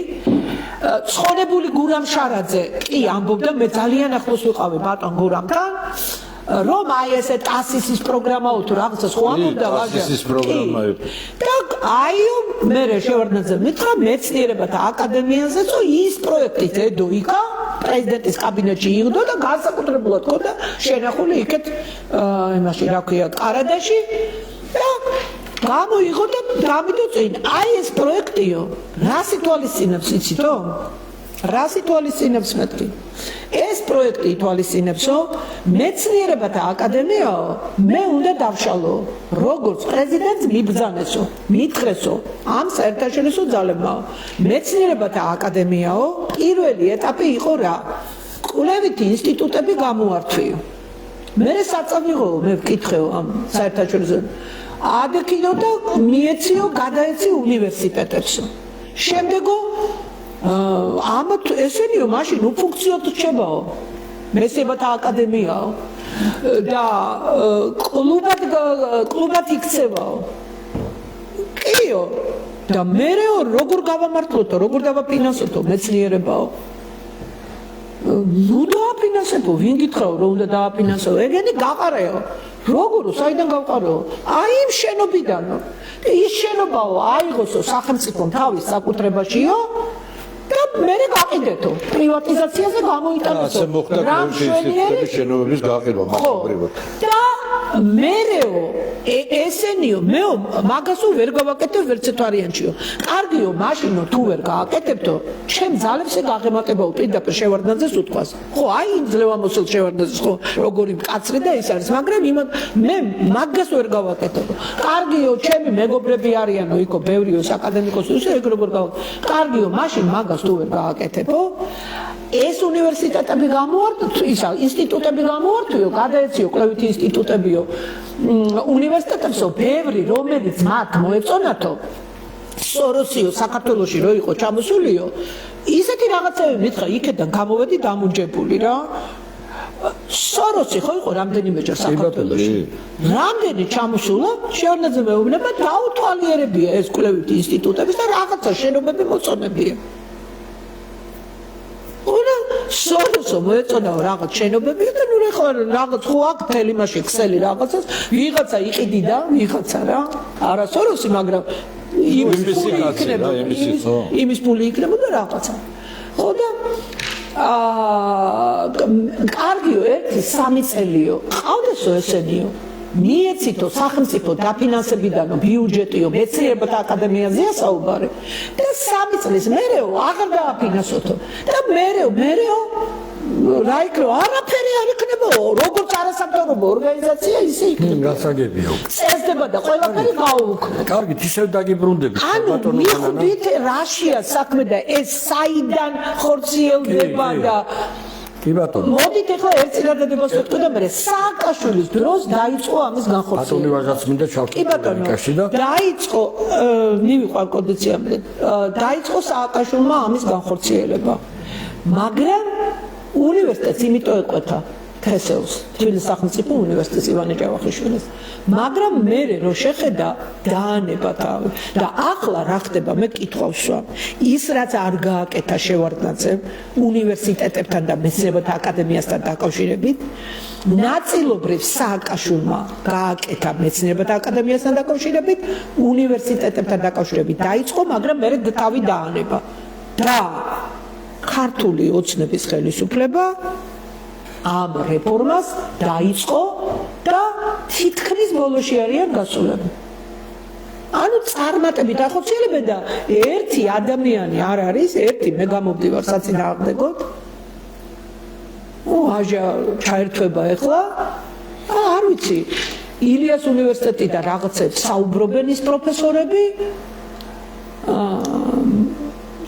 ცხონებული გურამ შარაძე კი ამბობდა მე ძალიან ახლოს ვიყავი ბატონ გურამთან რომ აი ესე ტასისის პროგრამაო თუ რაღაცა სხვა ამბობდა ტასისის პროგრამა და აიო მე შევარდნაძე მითხრა მეცნიერებათა აკადემიაზეც ის პროექტი დედო იქა პრეზიდენტის კაბინეტში იღდო და განსაკუთრებულად ქონდა შენახული იქეთ იმაში რა ქვია ყარადაში და გამოიღო და გამიდო წინ აი ეს პროექტიო რას ითვალისწინებს იცითო რას ითვალისწინებს მეტყვი ეს პროექტი ითვალისწინებსო მეცნიერებათა აკადემიაო მე უნდა დავშალო როგორც პრეზიდენტს მიბრძანესო მითხრესო ამ საერთაშორისო ძალებმაო მეცნიერებათა აკადემიაო პირველი ეტაპი იყო რა კვლევითი ინსტიტუტები გამოართვიო მე საწამიღო მე ვკითხეო ამ საერთაშორისო ადექინო და მიეციო გადაეცი უნივერსიტეტებსო შემდეგო ამათ ესენიო მაშინ უფუნქციოდ რჩებაო მეცნიერებათა აკადემიაო და კლუბად იქცევაო კიო და მერეო როგორ გავამართლოთო როგორ დავაფინანსოთო მეცნიერებაო ნუ დააფინანსებო ვინ გითხრაო რომ უნდა დააფინანსო ეგენი გაყარეო როგორ საიდან გავყარეო აი იმ შენობიდანო ის შენობაო აიღოსო სახელმწიფომ თავის საკუთრებაშიო და მე გაყიდეთო პრივატიზაციაზე გამოიტანესო ასე მოხდა ინსტიტუტების შენობების გაყიდვა მასობრივად და მერეო ესენიო მეო მაგასო ვერ გავაკეთებ ვერც თვარიანჩიო კარგიო მაშინო თუ ვერ გააკეთებთო ჩემ ძალებს გაღემატებაო პირდაპირ შევარდნაძეს უთქვას ხო აი იმ ძლევამოსილ შევარდნაძეს ხო როგორი მკაცრი და ის არის მაგრამ მე მაგას ვერ გავაკეთებ კარგიო ჩემი მეგობრები არიანო იქო ბევრიო აკადემიკოსი ეგ როგორ კარგიო მაშინ მაგას თუ ვერ გააკეთებო ეს უნივერსიტეტები გამოართვიო ისა ინსტიტუტები გამოართვიო გადაეციო კვლევითი ინსტიტუტებიო უნივერსიტეტებსო ბევრი რომელიც მათ მოეწონათო სოროსიო საქართველოში რო იყო ჩამოსულიო ისეთი რაღაცები მითხრა იქიდან გამოვედი დამუნჯებული რა სოროსი ხო იყო რამდენიმეჯერ საქართველოში რამდენი ჩამოსულა შევარდნაძე მეუბნება დაუთვალიერებია ეს კვლევითი ინსტიტუტების და რაღაცა შენობები მოწონებია სოროსო მოეწონაო რაღაც შენობები და ნუ ეხლა რაღაც ხო აქ თელი მასში ქსელი რაღაცას ვიღაცა იყიდიდა ვიღაცა რა არა სოროსი მაგრამ იმის ფული იქნებოდა რაღაცა ხო და კარგიო ერთი 3 წელიო ყავდესო ესენიო მიეცითო სახელმწიფო დაფინანსებიდანო ბიუჯეტიო მეცნიერებათა აკადემიაზეა საუბარი და 3 წლის მერეო აღარ დააფინანსოთო და მერეო რა იქნება არაფერი არ იქნება როგორც არასამთავრობო ორგანიზაცია ისე იქნება გასაგებია წესდება და ყველაფერი გაუქმდა კარგით ისევ დაგიბრუნდებით ბატონო მიხვდით რაშია საქმე და ეს საიდან ხორციელდება და კი ბატონო მოდით ახლა ერთ წინადადებას ვეთქვი და მე სააკაშვილის დროს დაიწყო ამის განხორციელება ბატონი ვაჟაც მინდა ჩავკითხე და დაიწყო მივიყვარ კონდიციამდე დაიწყო სააკაშვილმა ამის განხორციელება მაგრამ უნივერსიტეტს იმიტომ ეკვეთა თესეულს თბილისის სახელმწიფო უნივერსიტეტს ივანე ჭავახიშვილის მაგრამ მე რო შეხედა დაანება თავი და ახლა რა ხდება მე კითხვავს ვსვამ ის რაც არ გააკეთა შევარდნაძემ უნივერსიტეტებთან და მეცნიერებათა აკადემიასთან დაკავშირებით ნაწილობრივ სააკაშვილმა გააკეთა მეცნიერებათა აკადემიასთან დაკავშირებით უნივერსიტეტებთან დაკავშირებით დაიწყო მაგრამ მე თავი დაანება და ქართული ოცნების ხელისუფლება ამ რეფორმას დაიწყო და თითქმის ბოლოში არიან გასულები. ანუ წარმატებით ახორციელებენ და ერთი ადამიანი არ არის, ერთი მე გამომდივარ საწინააღმდეგოდ. ვაჟა ჩაერთვება ახლა. არ ვიცი. ილიას უნივერსიტეტიდან რაღაცებს საუბრობენ ის პროფესორები.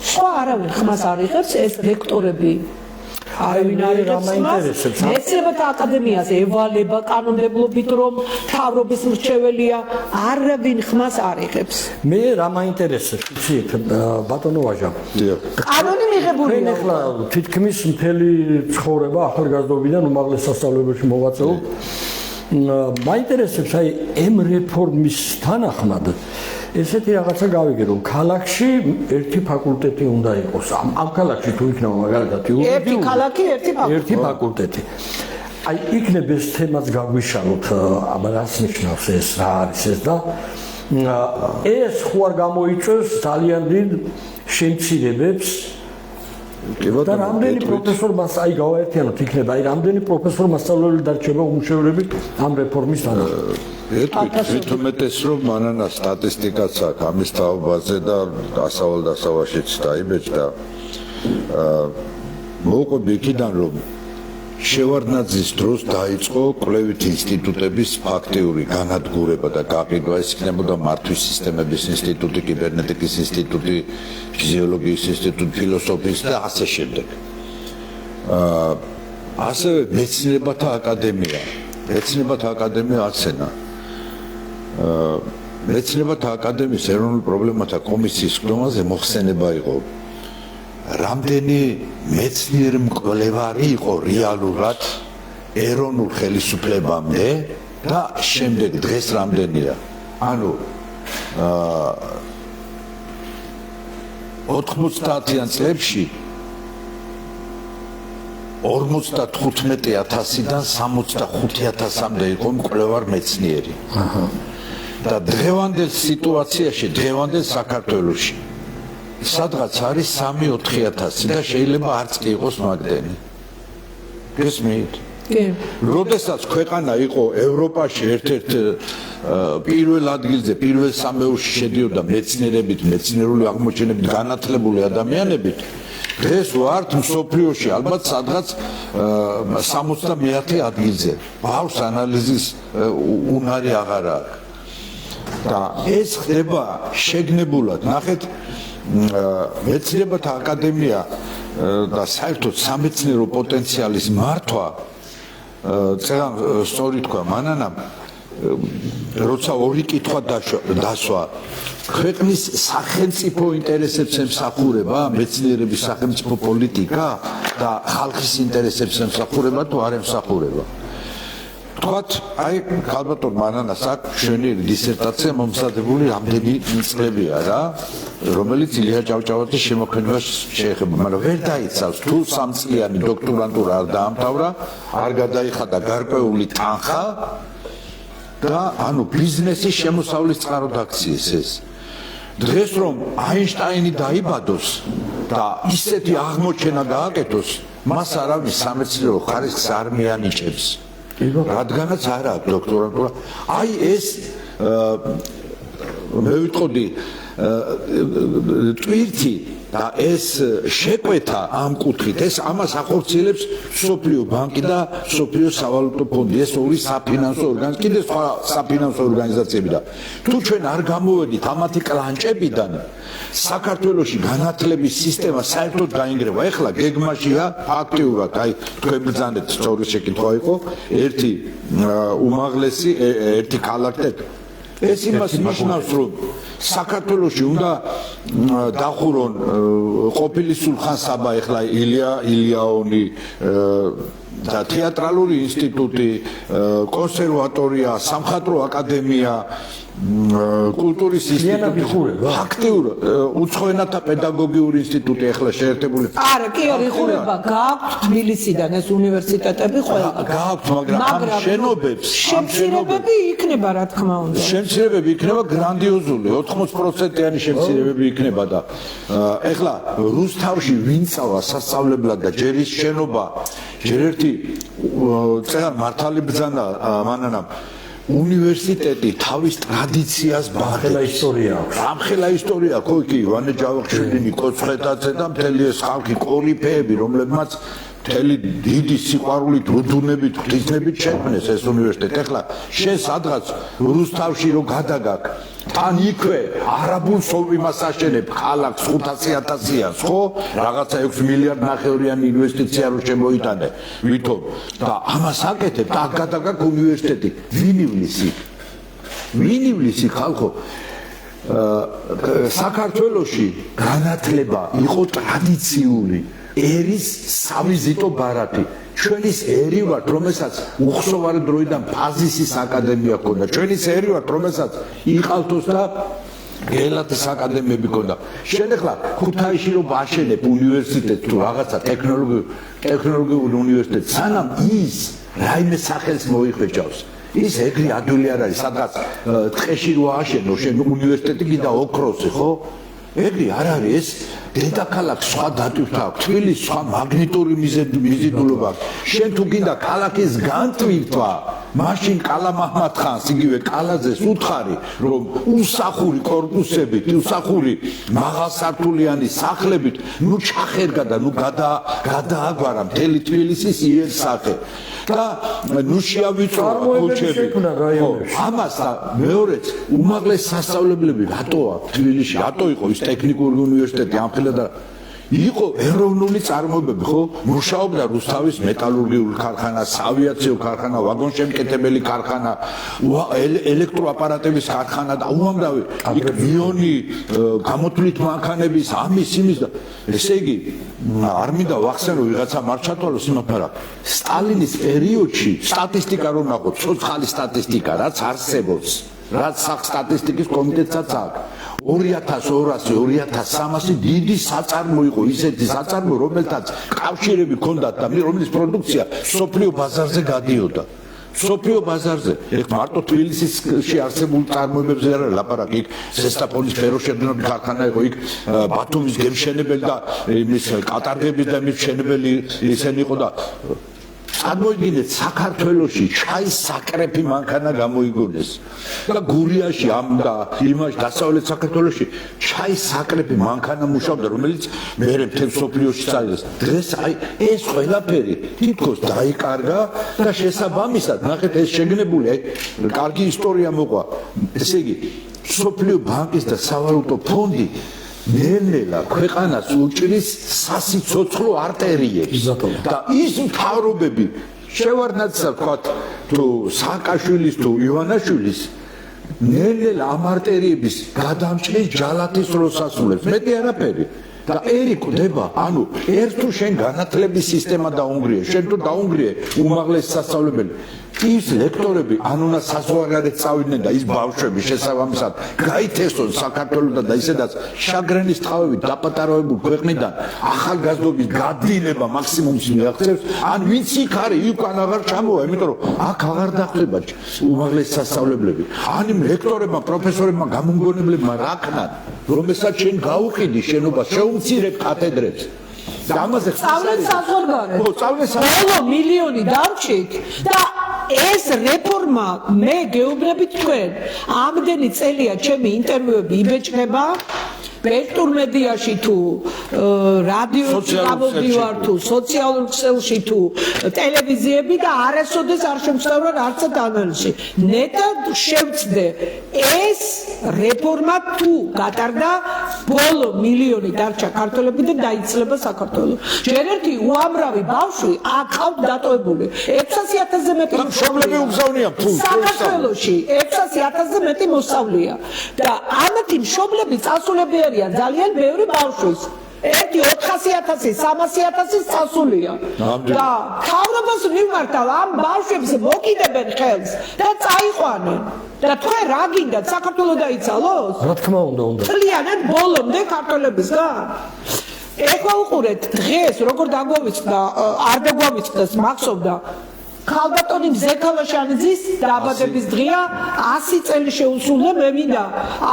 სხვა არავინ ხმას არ იღებს ეს ლექტორები არავინ არ იღებს ხმას მეცნიერებათა აკადემიაზე ევალება კანონმდებლობით რომ მთავრობის მრჩეველია არავინ ხმას არ იღებს მე რა მაინტერესებს იცით ბატონო ვაჟა კანონი მიღებულია ახლა თითქმის მთელი ცხოვრება ახალგაზრდობიდან უმაღლეს სასწავლებელში მოვაწეო მაინტერესებს აი ამ რეფორმის თანახმად ესეთი რაღაცა გავიგე რომ ქალაქში ერთი ფაკულტეტი უნდა იყოს ამ ქალაქში თუ იქნება მაგალითად ერთი ქალაქი ერთი ფაკულტეტი აი იქნებ ეს თემაც გაგვიშალოთ აბა რას ნიშნავს ეს რა არის ეს და ეს ხო არ გამოიწვევს ძალიან დიდ შემცირებებს და რამდენი პროფესორ მას აი გავაერთიანოთ იქნება აი რამდენი პროფესორ მასწავლებელი დარჩება უმუშევრობით ამ რეფორმის თანახმად თვითომეტეს რომ მანანა სტატისტიკაც აქვს ამის თაობაზე და დასავლაშიც დაიბეჭდა მოვყვები იქიდან რომ შევარდნაძის დროს დაიწყო კვლევით ინსტიტუტების ფაქტიური განადგურება და გაყიდვა ეს იქნებოდა მართვის სისტემების ინსტიტუტი კიბერნეტიკის ინსტიტუტი ფიზიოლოგიის ინსტიტუტი ფილოსოფიის და ასე შემდეგ ასევე მეცნიერებათა აკადემია აცენა მეცნიერებათა აკადემიის ეროვნულ პრობლემათა კომისიის ხდომაზე მოხსენება იყო რამდენი მეცნიერი მკვლევარი იყო რეალურად ეროვნულ ხელისუფლებამდე და შემდეგ დღეს რამდენია ანუ 90-იან წლებში 55,000-დან 65,000-მდე იყო მკვლევარ მეცნიერი. და დღევანდელ სიტუაციაში, დღევანდელ საქართველოში სადღაც არის 3-4,000 და შეიძლება არც კი იყოს მაგდენი. გესმით? კი. როდესაც ქვეყანა იყო ევროპაში ერთ-ერთ პირველ ადგილზე, პირველ სამეურში შედიოდა მეცნიერებით, მეცნიერული აღმოჩენებით განათლებული ადამიანებით, დღეს ვართ მსოფლიოში ალბათ სადღაც 70 ადგილზე. ბავს ანალიზის უნარი აღარ აქვს. და ეს ხდება შეგნებულად. ნახეთ, მეცნიერებათა აკადემია და საერთოდ სამეცნიერო პოტენციალის მართვა წერან სწორი თქვა მანანამ როცა ორი კითხვა დასვა ქვეყნის სახელმწიფო ინტერესებს ემსახურება მეცნიერების სახელმწიფო პოლიტიკა და ხალხის ინტერესებს ემსახურება თუ არ ემსახურება ვთქვათ, აი ქალბატონ მანანას აქვს ჩვენი დისერტაცია მომზადებული რამდენი წლებია რა, რომელიც ილია ჭავჭავაძის შემოქმედებას შეეხება, მაგრამ ვერ დაიცავს თუ 3 წლიანი დოქტორანტურა არ დაამთავრა, არ გადაიხადა გარკვეული თანხა და ანუ ბიზნესის შემოსავლის წყარო დაქციეს ეს. დღეს რომ აინშტაინი დაიბადოს და ისეთი აღმოჩენა გააკეთოს, მას არავის სამეცნიერო ხარისხს არ მიანიჭებს. რადგანაც არ აქვს დოქტორანტურა. აი ეს მე ვიტყოდი ტვირთი და ეს შეკვეთა ამ კუთხით ეს ამას ახორციელებს სოფლიო ბანკი და სოფლიო სავალუტო ფონდი, ეს ორი საფინანსო ორგანიზაცია, კიდე სხვა საფინანსო ორგანიზაციები და თუ ჩვენ არ გამოვედით ამათი კლანჭებიდან, საქართველოში განათლების სისტემა საერთოდ გაინგრევა. ეხლა გეგმაშია აქტიურად, აი თქვენ ბრძანეთ, სწორი შეკითხვა იყო, ერთი უმაღლესი, ერთი ქალაქი. ეს იმას ნიშნავს, რომ საქართველოში უნდა დახურონ ყოფილი სულხან-საბა, ეხლა ილიაონი და თეატრალური ინსტიტუტი, კონსერვატორია, სამხატვრო აკადემია, კულტურის ინსტიტუტი, აქტიურად უცხო ენათა პედაგოგიური ინსტიტუტი ეხლა შეერთებული. არა, კი არ იხურება, გააქვთ თბილისიდან ეს უნივერსიტეტები ყველა. გააქვთ, მაგრამ ამ შენობებს, შემცირებები იქნება, რა თქმა უნდა. შემცირებები იქნება გრანდიოზული, 80%-იანი შემცირებები იქნება და ეხლა რუსთავში ვინ წავა სასწავლებლად და ჯერ ის შენობა, ჯერ ერთი წეღარ მართალი ბრძანა მანანამ უნივერსიტეტი თავის ტრადიციას ბახელა ისტორია აქვს. ამხელა ისტორია, ხო კი, ივანე ჯავახიშვილინი, კოცხეთაძე და მთელი ეს ხალხი კორიფეები, რომლებმაც მთელი დიდი სიყვარულით, უდუნებით, ღვთისმებით შექმნეს ეს უნივერსიტეტი. ეხლა შენ სადღაც რუსთავში რო გადაგაკ, თან იქვე არაბულ იმას აშენებ, ქალაქს 500,000-იანს, ხო? რაღაცა 6 მილიარდ ნახევრიანი ინვესტიცია რო შემოიტანე, ვითომ და ამას აკეთებ და გადაგაკ უნივერსიტეტი. ვინ ივლისი ხალხო? საქართველოში განათლება იყო ტრადიციული ერის სავიზიტო ბარათი. ჩვენის ერი ვართ, რომელსაც უხსოვარი დროიდან ფაზისის აკადემია ჰქონდა. ჩვენის ერი ვართ, რომელსაც იყალთოს და გელათის აკადემიები ჰქონდა. შენ ახლა ქუთაისში რომ აშენებ უნივერსიტეტს თუ რაღაცა ტექნოლოგიური უნივერსიტეტი, სანამ ის რაიმე სახელს მოიხვეჭავს. ის ეგრე ადვილი არ არის, სადღაც ტყეში რო აშენო შენ უნივერსიტეტი კიდე ოქროსი, ხო? ეგრე არ არის ეს დედაქალაქს სხვა დატვირთვა აქვს, თბილისს სხვა მაგნიტური მიზიდულობა აქვს. შენ თუ გინდა ქალაქის განტვირთვა, მაშინ კალა მაჰმად-ხანს, იგივე კალაძეს უთხარი, რომ უსახური კორპუსებით, უსახური მაღალსართულიანი სახლებით, ნუ ჩახერგა და ნუ გადააგვარა მთელი თბილისის იერსახე. და ნუ შეავიწროა ქუჩები. ამას და მეორეც უმაღლეს სასწავლებლები რატო აქვს თბილისში? რატო იყო ის ტექნიკური უნივერსიტეტი ამხელა და იყო ეროვნული წარმოებები, ხო? მუშაობდა რუსთავის მეტალურგიული ქარხანა, ავიაციო ქარხანა, ვაგონშემკეთებელი ქარხანა, ელექტროაპარატების ქარხანა და უამრავი მიონი გამოთვლით მანქანების ამის იმის და ესე იგი არ მინდა ვახსენო ვიღაცა მარჩათვალოს იმათ, მაგრამ სტალინის პერიოდში სტატისტიკა რომ ნახოთ, ცოცხალი სტატისტიკა რაც არსებობს, რაც სტატისტიკის კომიტეტსაც აქვს 2200-2300 დიდი საწარმო იყო, ისეთი საწარმო, რომელთაც კავშირები ჰქონდათ და რომლის პროდუქცია სოფლიო ბაზარზე გადიოდა. სოფლიო ბაზარზე, ეგ მარტო თბილისში არსებულ წარმოებებზე არ არის ლაპარაკი, იქ ზესტაფონის ფეროშედგენობის ქარხანა იყო, იქ ბათუმის გემშენებელი და იმის კატარგების და იმის მშენებელი ისენი იყო და წარმოიდგინეთ საქართველოში ჩაის საკრეფი მანქანა გამოიგონეს და გურიაში ამ და იმაში დასავლეთ საქართველოში ჩაის საკრეფი მანქანა მუშაობდა, რომელიც მერე მთელ სოფლიოში წაიღეს. დღეს აი ეს ყველაფერი თითქოს დაიკარგა და შესაბამისად ნახეთ ეს შეგნებული კარგი ისტორია მოყვა. ესე იგი სოფლიო ბანკის და სავალუტო ფონდი ნელ-ნელა ქვეყანას უჭრის სასიცოცხლო არტერიებს და ის მთავრობები შევარდნაძისა ვთქვათ თუ სააკაშვილის თუ ივანაშვილის ნელ-ნელა ამ არტერიების გადამჭრის ჯალათის როლს ასრულებს. მეტი არაფერი და ერი კვდება, ანუ ერთ თუ შენ განათლების სისტემა დაუნგრიე, შენ თუ დაუნგრიე უმაღლეს სასწავლებელი, ის ლექტორები ან უნდა საზღვარგარეთ წავიდნენ და ის ბავშვები შესაბამისად გაითესონ საქართველოსთან და ისედაც შაგრენის ტყავებით დაპატარავებულ ქვეყნიდან ახალგაზრდობის გადინება მაქსიმუმს მიაღწევს, ან ვინც იქ არის, უკან აღარ ჩამოვა, იმიტომ რომ აქ აღარ დახვდება უმაღლესი სასწავლებლები. ან იმ ლექტორებმა, პროფესორებმა, გამომგონებლებმა რა ქნან, რომელსაც შენ გაუყიდი შენობას, შეუმცირებ კათედრებს. და ამაზე სწავლეთ საზღვარგარეთ. ხო, სწავლეთ ბოლო მილიონი დარჩით და ეს რეფორმა მე გეუბნებით თქვენ, ამდენი წელია ჩემი ინტერვიუები იბეჭდება ვექტორ მედიაში თუ რადიოში გამოვდივარ თუ სოციალურ ქსელში თუ ტელევიზიები და არასოდეს არ შემწევარ არცად ანალიზში. ნეტად შევწდე ეს რეფორმა თუ გატარდა ბოლო მილიონი დარჩა ქართველები და დაიცლება საქართველო. ჯერ ერთი უამრავი ბავშვი აკავთ დატოვებული 600,000-ზე მეტი მშობლები უგზავნიან თუ საქართველოში 600,000-ზე მეტი მოსავლია და ამათი მშობლები წასულებია ძალიან ბევრი ბავშვის. ერთი 400,000, 300,000 წასულია. და თავრობას მიმართავ ამ ბავშვებს მოკიდებენ ხელს და წაიყვანენ. და თქვენ რა გინდათ საქართველოს დაიცალოს? რა თქმა უნდა. მთლიანად ბოლომდე ქართველებისგან. ეხლა უყურეთ დღეს როგორ დაგვავიწყდა, არ დაგვავიწყდეს, მახსოვდა ქალბატონი მზექალაშანიძის დაბადების დღეა 100 წელი შეუსრულდა მე მინდა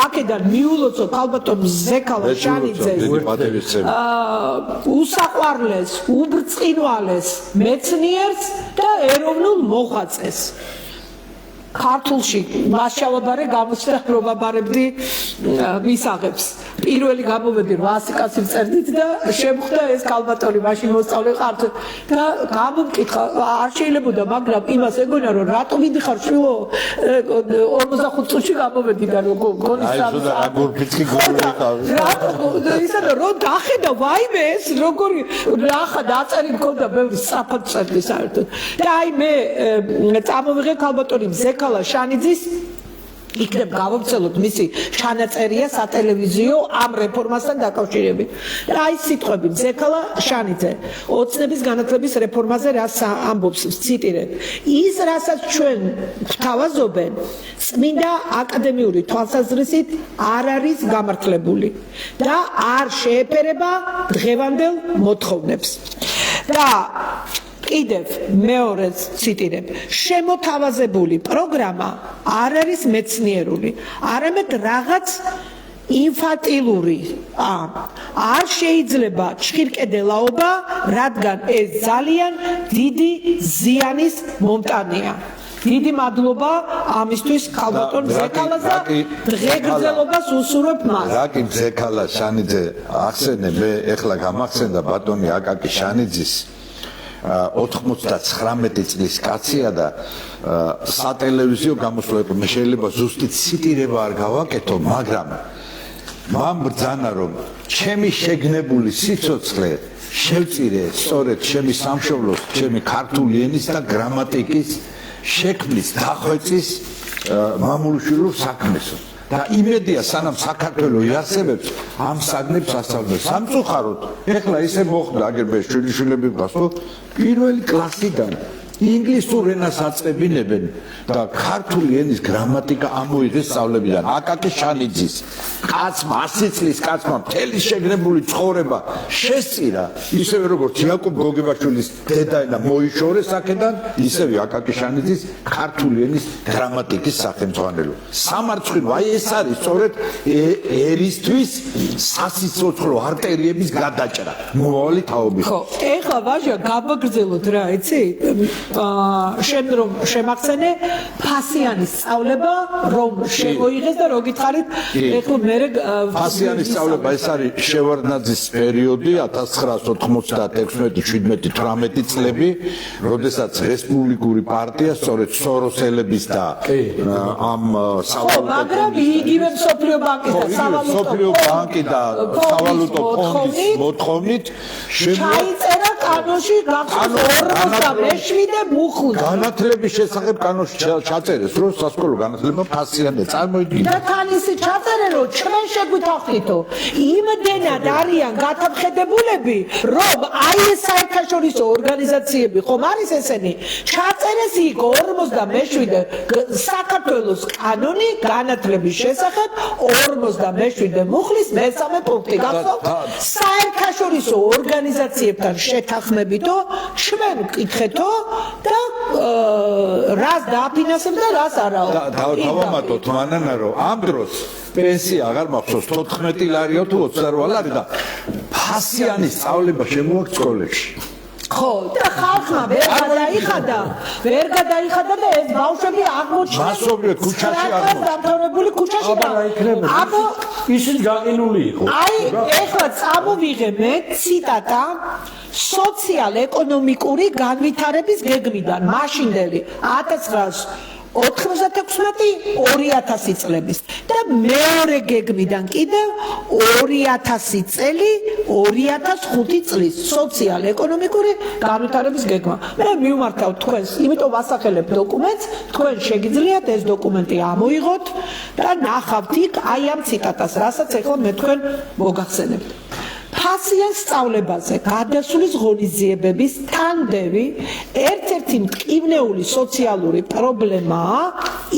აქედან მიულოცო ქალბატონ მზექალაშანიძეს უსაყვარლეს უბრწყინვალეს მეცნიერს და ეროვნულ მოღვაწეს ქართულში მასშალაბარე გამოსდა პრობაბარებდი მისაღებს პირველი გამოვედი 800 კაცი წერდით და შემხვდა ეს ქალბატონი მაშინ მოსწავლე ხართ და გამომკითხა არ შეიძლებოდა მაგრამ იმას ეგონა რომ რატო მიდიხარ შვილო 45 წუთში გამოვედი და გონის ისა და რო დახედა ვაიმე ეს როგორი ნახა დაწერი მქონდა ბევრი სწრაფად წერდი საერთოდ და აი მე წამოვიღე ქალბატონი მზექალაშანიძის იქნებ გავვრცელოთ მისი ჩანაწერია სატელევიზიო ამ რეფორმასთან დაკავშირებით. და აი სიტყვები მზექალაშანიძე ოცნების განათლების რეფორმაზე რას ამბობს ციტირებ. ის რასაც ჩვენ გვთავაზობენ წმინდა აკადემიური თვალსაზრისით არ არის გამართლებული და არ შეეფერება დღევანდელ მოთხოვნებს. და კიდევ მეორე ციტირებ შემოთავაზებული პროგრამა არ არის მეცნიერული არამედ რაღაც ინფანტილური არ შეიძლება ჭირკედელაობა რადგან ეს ძალიან დიდი ზიანის მომტანია დიდი მადლობა ამისთვის ქალბატონ მზექალაზე დღეგრძელობას უსურვებ მას რა კი მზექალაშანიძე ახსენე მე ეხლა გამახსენდა ბატონი აკაკი შანიძის 99 წლის კაცია და სატელევიზიო გამოსვლები მე შეიძლება ზუსტი ციტირება არ გავაკეთო მაგრამ მან ბრძანა რომ ჩემი შეგნებული სიცოცხლე შევწირე სწორედ ჩემი სამშობლოს ჩემი ქართული ენის და გრამატიკის შექმნის დახვეწის მამულიშვილურ საქმესო და იმედია სანამ საქართველოს იარსებებს ამ საგნებს ასწავლებს სამწუხაროდ ეხლა ისე მოხდა აგერბე შვილიშვილები გასო პირველი კლასიდან ინგლისურ ენას აწყებინებენ და ქართული ენის გრამატიკა ამოიღეს სწავლებიდან აკაკი შანიძის კაცმა 100 წლის კაცმა მთელი შეგნებული ცხოვრება შესწირა ისევე როგორც იაკობ გოგებაშვილის დედაენა მოიშორეს აქედან ისევე აკაკი შანიძის ქართული ენის გრამატიკის სახელმძღვანელო სამარცხვინო აი ეს არის სწორედ ერისთვის სასიცოცხლო არტერიების გადაჭრა მომავალი თაობი ხო ეხლა ვაჟა გავაგრძელოთ რა იცი შენ რომ შემახსენე ფასიანის სწავლება რომ შემოიღეს და რო გითხარით ეხლა მე ფასიანის სწავლება ეს არის შევარდნაძის პერიოდი 1996-17-18 წლები როდესაც რესპუბლიკური პარტია სწორედ სოროსელების და ამ მაგრამ იგივე მსოფლიო ბანკი და სავალუტო ფონდის მოთხოვნით ჩაიწერა კანონში გახსოვს 47 მუხლი. განათლების შესახებ კანონში ჩაწერეს, რომ სასკოლო განათლება ფასიანია. წარმოიდგინე. და თან ისე ჩაწერენ, რომ ჩვენ შეგვითახდითო, იმდენად არიან გათამხედებულები, რომ აი ეს საერთაშორისო ორგანიზაციები ხომ არის ესენი, ჩაწერეს იქ 47 საქართველოს კანონი განათლების შესახებ 47 მუხლის მესამე პუნქტი. გახსოვთ? საერთაშორისო ორგანიზაციებთან შეთანხმებითო ჩვენ ვკითხეთო და რას დააფინანსებთ და რას არაო. დავამატოთ მანანა რომ ამ დროს პენსია აღარ მახსოვს 14 ლარიო თუ 28 ლარი და ფასიანი სწავლება შემოაქვს სკოლებში. ხო, და ხალხმა ვერ გადაიხადა და ეს ბავშვები აღმოჩნდნენ. მასობრივად ქუჩაში აღმოჩნდნენ. დამთავრებული ქუჩაში აბა ისიც გაყინული იყო. აი, ეხლა წამოვიღე მე ციტატა სოციალ-ეკონომიკური განვითარების გეგმიდან, მაშინდელი 1996-2000 წლების და მეორე გეგმიდან კიდევ 2000 წელი 2005 წლის სოციალ-ეკონომიკური განვითარების გეგმა. მე მივმართავ თქვენს, იმიტომ ვასახელებ დოკუმენტს, თქვენ შეგიძლიათ ეს დოკუმენტი ამოიღოთ და ნახავთ იქ აი ამ ციტატას, რასაც ეხლა მე თქვენ მოგახსენებთ. ფასიან სწავლებაზე გადასulis ღონისძიებების თანდევი ერთ-ერთი მტკივნეული სოციალური პრობლემაა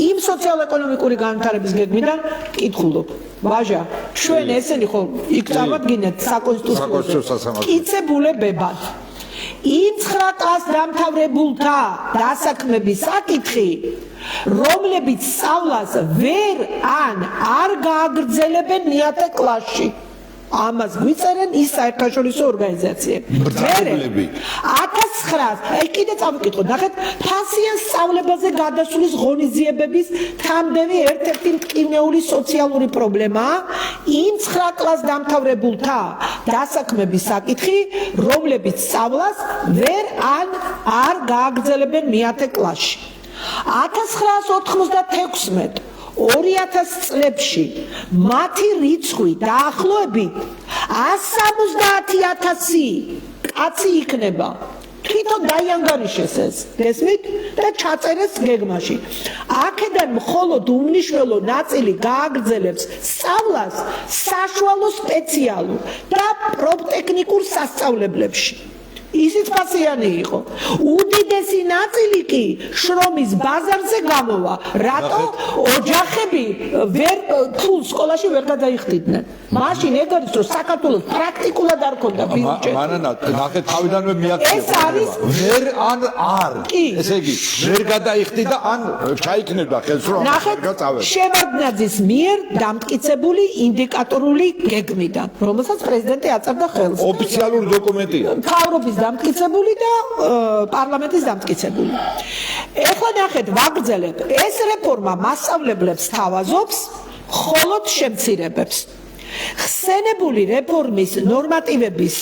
იმ სოციალ-ეკონომიკური განვითარების გეგმიდან კითხულობ. ვაჟა, ჩვენ ესენი ხო იქ წავადგინეთ საკონსტიტუციო კიცებულებებად. იმ 9 კლასს დამთავრებულთა დასაქმების საკითხი, რომლებიც სწავლას ვერ არ გააგრძელებენ მეათე კლასში. ამას გვიწერენ ის საერთაშორისო ორგანიზაციები. 1900 აი კიდე წავიკითხოთ, ნახეთ, ფასიან სწავლებაზე გადასulis ღონისძიებების თამდევი ერთ-ერთი მტკივნეული სოციალური პრობლემაა იმ 9 კლასს დამთავრებულთა დასაქმების საკითხი, რომლებიც სწავლას ვერ არ გააგრძელებენ მეათე კლასში. 1996 2000 წლებში მათი რიცხვი დაახლოებით 170,000 კაცი იქნება. თვითონ დაიანგარიშეს ეს, გესმით? და ჩაწერეს გეგმაში. აქედან მხოლოდ უმნიშვნელო ნაწილი გააგრძელებს სწავლას საშუალო სპეციალურ და პროფტექნიკურ სასწავლებლებში. ისიც ფასიანი იყო. უდიდესი ნაწილი კი შრომის ბაზარზე გამოვა. რატო ოჯახები ფულ სკოლაში ვერ გადაიხდიდნენ? მაშინ ეგ არის რომ საქართველოს პრაქტიკულად არ ქონდა ბიუჯეტი. მანანა, ნახეთ თავიდანვე მიაქცია. ეს არის ვერ არ. ესე იგი, ვერ გადაიხდიდა ან ჩაიქნებდა ხელს რომ არ გაწავეს. შევარდნაძის მიერ დამტკიცებული ინდიკატორული გეგმიდან, რომელსაც პრეზიდენტი აწევდა ხელს. ოფიციალური დოკუმენტია. მთავრობის დამტკიცებული და პარლამენტის დამტკიცებული. ეხლა ნახეთ, ვაგრძელებ. ეს რეფორმა მასწავლებლებს თავაზობს, მხოლოდ შემცირებებს. ხსენებული რეფორმის ნორმატივების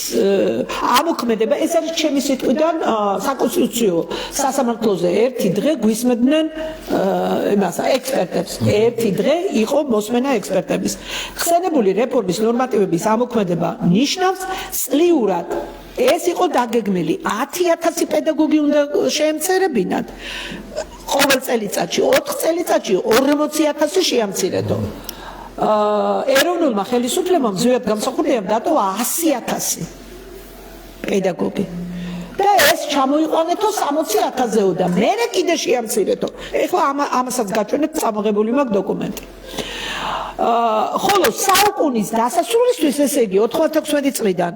ამოქმედება, ეს არის ჩემი სიტყვიდან საკონსტიტუციო სასამართლოზე ერთი დღე გვისმენდნენ იმასა ექსპერტებს. ერთი დღე იყო მოსმენა ექსპერტების. ხსენებული რეფორმის ნორმატივების ამოქმედება ნიშნავს წლიურად ეს იყო დაგეგმილი 10,000 პედაგოგი უნდა შეემცირებინათ ყოველ წელიწადში, 4 წელიწადში 40,000 შეამცირეთო. ეროვნულმა ხელისუფლებამ ზოგადად გამსახურდიამ დატოვა 100,000 პედაგოგი. და ეს ჩამოიყვანეთო 60,000-ეო და მერე კიდე შეამცირეთო. ეხლა ამასაც გაჩვენეთ წამოღებული მაქვს დოკუმენტი. ხოლო საუკუნის დასასრულისთვის, ესე იგი 96 წლიდან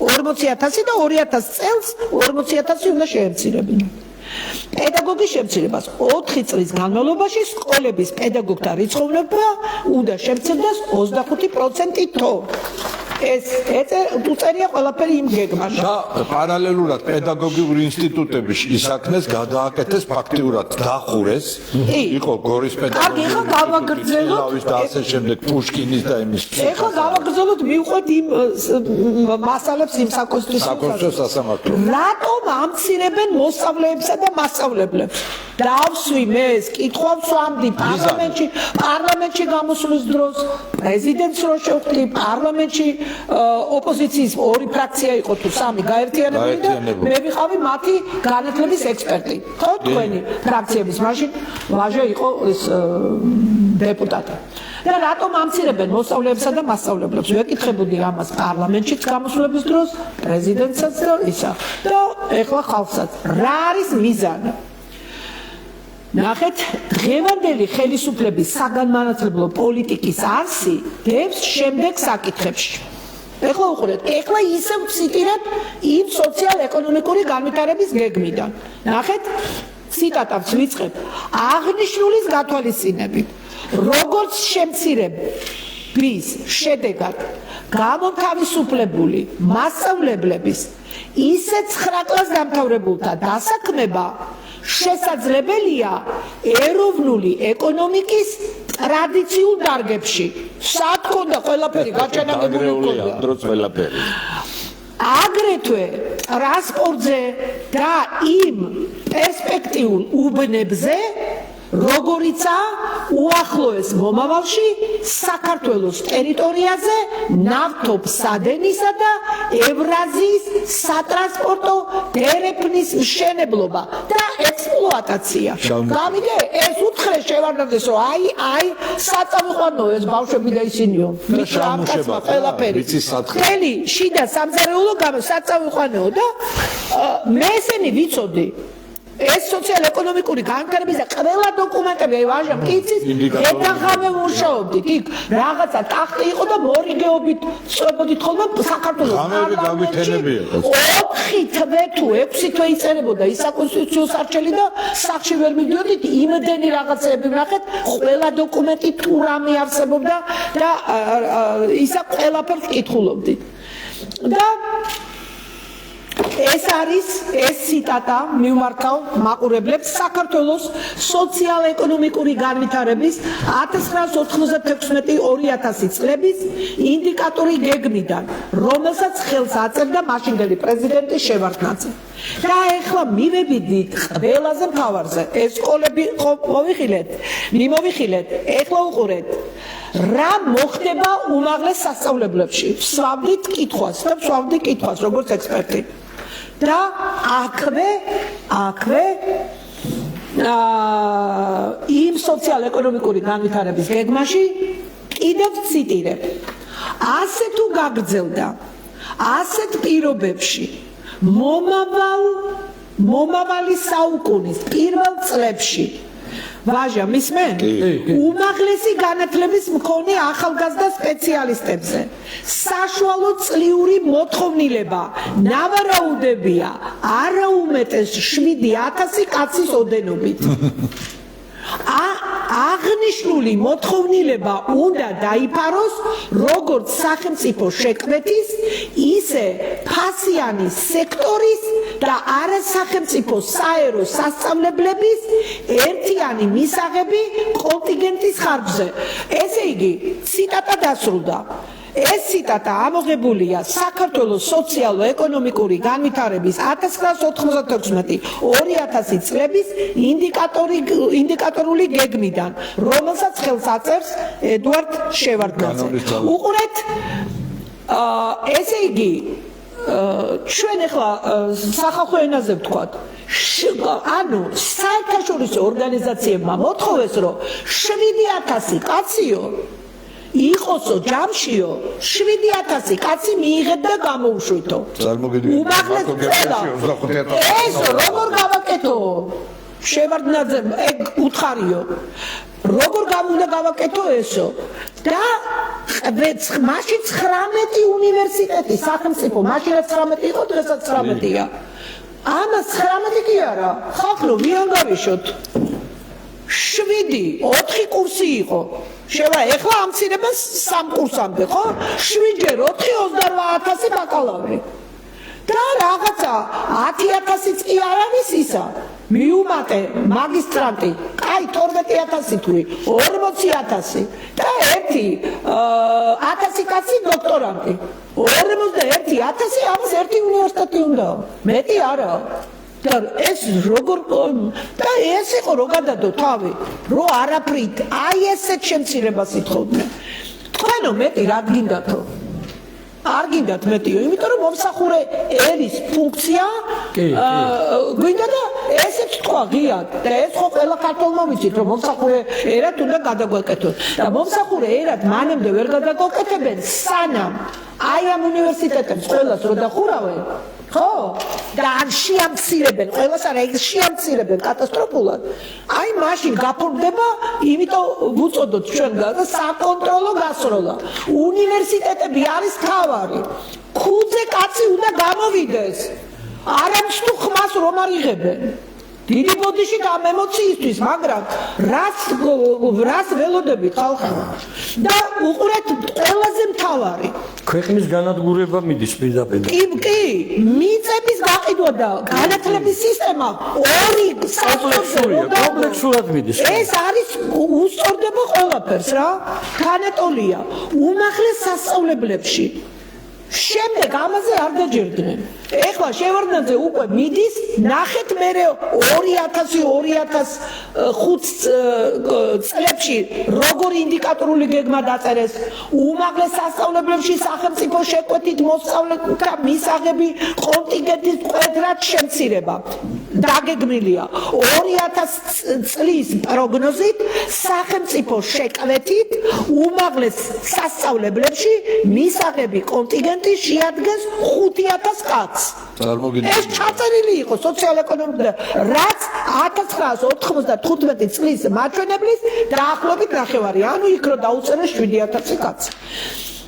40,000 და 2000 წელს 40,000 უნდა შეემცირებინათ. პედაგოგის შემცირებას 4 წლის განმავლობაში სკოლების პედაგოგთა რიცხოვნობა უნდა შემცირდეს 25%-თო. ეს უწერია ყველაფერი იმ გეგმაში. და პარალელურად პედაგოგიური ინსტიტუტები ისაქნეს, გადააკეთეს ფაქტიურად დახურეს. იყო გორის პედაგოგიური ეხლა გავაგრძელოთ და ასე შემდეგ პუშკინის და იმის. ეხლა გავაგრძელოთ მივყვეთ იმ მასალებს იმ საკონსტიტუციო სასამართლო. რატომ ამცირებენ მოსწავლეებსა და მასწავლებლებს? დავსვი მე ეს კითხვა ვსვამდი პარლამენტში გამოსვლის დროს პრეზიდენტს რო შევხვდი პარლამენტში ოპოზიციის ორი ფრაქცია იყო თუ სამი გაერთიანებული და მე ვიყავი მათი განათლების ექსპერტი ხო თქვენი ფრაქციების მაშინ ვაჟა იყო ეს დეპუტატი და რატომ ამცირებენ მოსწავლეებსა და მასწავლებლებს ვეკითხებოდი ამას პარლამენტშიც გამოსვლების დროს პრეზიდენტსაც და ისა და ეხლა ხალხსაც რა არის მიზანი ნახეთ დღევანდელი ხელისუფლების საგანმანათლებლო პოლიტიკის არსი დევს შემდეგ საკითხებში ეხლა უყურეთ ეხლა ისევ ვციტირებ იმ სოციალ-ეკონომიკური განვითარების გეგმიდან ნახეთ ციტატავს ვიწყებ აღნიშნულის გათვალისწინებით როგორც შემცირების შედეგად გამომთავისუფლებული მასწავლებლების ისე 9 კლასს დამთავრებულთა დასაქმება შესაძლებელია ეროვნული ეკონომიკის ტრადიციულ დარგებში. სათქონდა ყველაფერი გაჩანებული ჰქონდა. აგრეთვე ტრანსპორტზე და იმ პერსპექტიულ უბნებზე როგორიცაა უახლოეს მომავალში საქართველოს ტერიტორიაზე ნავთობსადენისა და ევრაზიის სატრანსპორტო დერეფნის მშენებლობა და ექსპლუატაცია. გამიგე ეს უთხრე შევარდნადეს რომ აი საწამყვანო ეს ბავშვები და ისინიო. მიშამკაცმა ყველაფერი. ხელი შიდა სამზარეულო გამო საწამყვანო და მე ესენი ვიცოდი ეს სოციალ-ეკონომიკური განვითარების და ყველა დოკუმენტები აი ვაჟა მკიცის ეთახავე მუშაობდით იქ რაღაცა ტახტი იყო და მორიგეობით წვებოდით ხოლმე საქართველოს გამვითენებია 4 თვე თუ 6 თვე იწერებოდა ის საკონსტიტუციო სარჩელი და სახში ვერ მიდიოდით იმდენი რაღაცები ვნახეთ ყველა დოკუმენტი თუ რამე არსებობდა და ისა ყველაფერს ვკითხულობდით და ეს არის ეს ციტატა მივმართავ მაყურებლებს საქართველოს სოციალ-ეკონომიკური განვითარების 1996-2000 წლების ინდიკატორი გეგმიდან, რომელსაც ხელს აწერდა მაშინდელი პრეზიდენტი შევარდნაძე. და ეხლა მივედით ყველაზე მთავარზე, ეს სკოლები მიმოვიხილეთ, ეხლა უყურეთ. რა მოხდება უმაღლეს სასწავლებლებში? ვსვამდით კითხვას და ვსვამდი კითხვას როგორც ექსპერტი. და აქვე იმ სოციალ-ეკონომიკური განვითარების გეგმაში კიდევ ციტირებ. ასე თუ გაგრძელდა ასეთ პირობებში მომავალი საუკუნის პირველ წლებში ვაჟა მისმენ უმაღლესი განათლების მქონე ახალგაზრდა სპეციალისტებზე საშუალო წლიური მოთხოვნილება ნავარაუდებია არაუმეტეს 7,000 კაცის ოდენობით აღნიშნული მოთხოვნილება უნდა დაიფაროს როგორც სახელმწიფო შექმეთის, ისე ფასიანი სექტორის და არასახელმწიფო საერო სასწავლებლების ერთიანი მისაღები კონტინგენტის ხარჯზე. ესე იგი, ციტატა დასრულდა. ეს ციტატა ამოღებულია საქართველოს სოციალო-ეკონომიკური განვითარების 1996-2000 წლების ინდიკატორული გეგმიდან, რომელსაც ხელს აწერს ედუარდ შევარდნაძე. უყურეთ, ესე იგი, ჩვენ ახლა სახალხო ენაზე ვთქვათ, ანუ საერთაშორისო ორგანიზაციებმა მოთხოვეს, რომ 7,000 კაციო იყოსო ჯამშიო 7,000 კაცი მიიღეთ და გამოუშვითო. უმაღლეს ეს როგორ გავაკეთო? შევარდნაძე ეგ უთხარიო. როგორ უნდა გავაკეთო ესო? და მაშინ 19 უნივერსიტეტი სახელმწიფო, მაშინაც 19 იყო, დღესაც 19-ია. ამას 19 კი არა, ხალხო მიანგავიშოთ. 7, 4 კურსი იყო. შევა ეხლა ამცირებენ 3 კურსამდე, ხო? 7-ჯერ 4, 28,000 ბაკალავრი. და რაღაცა 10,000 კი არ არის ისა. მიუმატე მაგისტრანტი, კაი 12,000 თვი, 40,000 და 1,000 კაცი დოქტორანტი. 41,000 ამას ერთი უნივერსიტეტი უნდა. მეტი არა. და ეს როგორ და ეს იყო რო გადადო თავი რო არაფრით აი ესეთ შემცირებას ითხოვდნენ თქვენო მეტი რა გინდათო არ გინდათ მეტიო იმიტომ რომ მომსახურე ერის ფუნქცია გვინდა და ესეც თქვა ღიად და ეს ხო ყველა ქართველმა ვიცით რომ მომსახურე ერად უნდა გადაგვეკეთოთ და მომსახურე ერად მანამდე ვერ გადაგაკეთებენ სანამ აი ამ უნივერსიტეტებს ყველას რო დახურავენ ხო და ან შეამცირებენ ყველას არა ეს შეამცირებენ კატასტროფულად აი მაშინ გაფორმდება იმიტომ ვუწოდოთ ჩვენ და საკონტროლო გასროლა უნივერსიტეტები არის თავარი ქუძე კაცი უნდა გამოვიდეს არამც თუ ხმას რომ არ იღებენ დიდი ბოდიში და ამ ემოციისთვის მაგრამ რას ველოდებით ხალხი და უყურეთ ყველაზე მთავარი ქვეყნის განადგურება მიდის პირდაპირ კი მიწების გაყიდვა და განათლების სისტემა ორი კომპლექსურად მიდის ეს არის უსწორდება ყველაფერს რა განატოლია უმაღლეს სასწავლებლებში შემდეგ ამაზე არ დაჯერდნენ ეხლა შევარდნაძე უკვე მიდის ნახეთ მერე 2000-2005 წლებში როგორი ინდიკატორული გეგმა დაწერეს უმაღლეს სასწავლებლებში სახელმწიფო შეკვეთით მოსწავლეთა მისაღები კონტინგენტის მკვეთრად შემცირება დაგეგმილია 2000 წლის პროგნოზით სახელმწიფო შეკვეთით უმაღლეს სასწავლებლებში მისაღები კონტინგენტი შეადგენს 5000 კაცს ეს ჩაწერილი იყო სოციალ-ეკონომიკურ რაც 1995 წლის მაჩვენებლის დაახლოებით ნახევარი ანუ იქ რო დაუწერეს 7000 კაცი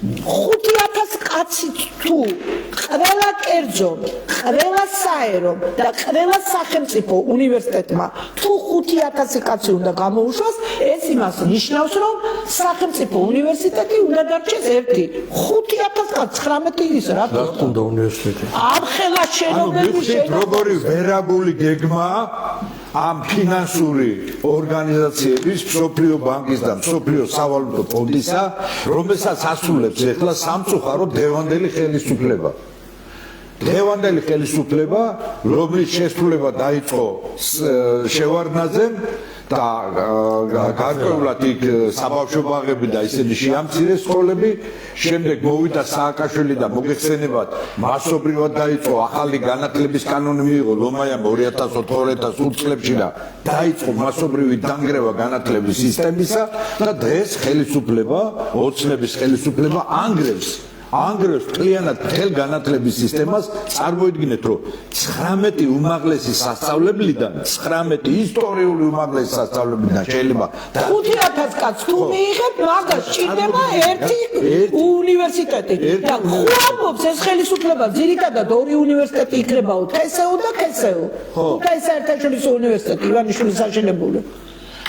5000 კაცი თუ ყველა კერძო, ყველა საერო და ყველა სახელმწიფო უნივერსიტეტმა თუ 5000 კაცი უნდა გამოუშვას, ეს იმას ნიშნავს, რომ სახელმწიფო უნივერსიტეტი უნდა დარჩეს ერთი 5000 კაცი 19 ის რა უნდა უნივერსიტეტი. ამხელა შენობები როგორი ვერაგული გეგმა ამ ფინანსური ორგანიზაციების მსოფლიო ბანკის და მსოფლიო სავალუტო ფონდისა, რომელსაც ასრულებს ეხლა სამწუხარო დევანდელი ხელისუფლება. დევანდელი ხელისუფლება, რომლის შესრულება დაიწყო შევარდნაძემ და გარკვეულად იქ საბავშვო ბაღები და ისინი შეამცირეს სკოლები, შემდეგ მოვიდა სააკაშვილი და მოგეხსენებათ მასობრივად დაიწყო ახალი განათლების კანონი მიიღო ლომაიამ 2004-2005 წლებში და დაიწყო მასობრივი დანგრევა განათლების სისტემისა და დღეს ხელისუფლება, ოცნების ხელისუფლება ანგრევს მთლიანად მთელ განათლების სისტემას. წარმოიდგინეთ, რომ 19 უმაღლესი სასწავლებლიდან 19 ისტორიული უმაღლესი სასწავლებლიდან შეიძლება 5000 კაცს თუ მიიღებ, მაგას ჭირდება ერთი უნივერსიტეტი. და ხუამობს ეს ხელისუფლება ძირითადად ორი უნივერსიტეტი იქნებაო, თესეუ და ქესეუ. და ეს საერთაშორისო უნივერსიტეტი ივანიშვილის აშენებული.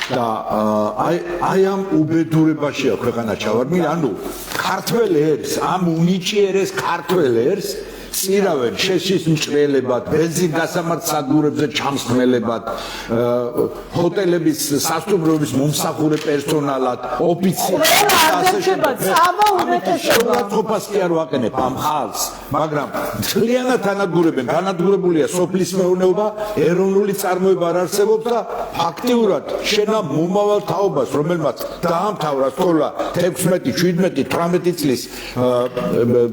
და აი ამ უბედურებაშია ქვეყანა ჩავარდნილი, ანუ ქართველ ერს, ამ უნიჭიერეს ქართველ ერს წირავენ შეშის მჭრელებად, ბენზინ გასამართ სადგურებზე ჩამსხმელებად, ჰოტელების სასტუმროების მომსახურე პერსონალად, ოფიცერებს კი არ ვაყენებ ამ ხალხს, მაგრამ მთლიანად ანადგურებენ, განადგურებულია სოფლის მეურნეობა, ეროვნული წარმოება არ არსებობს და ფაქტიურად შენა მომავალ თაობას, რომელმაც დაამთავრა სკოლა 16, 17, 18 წლის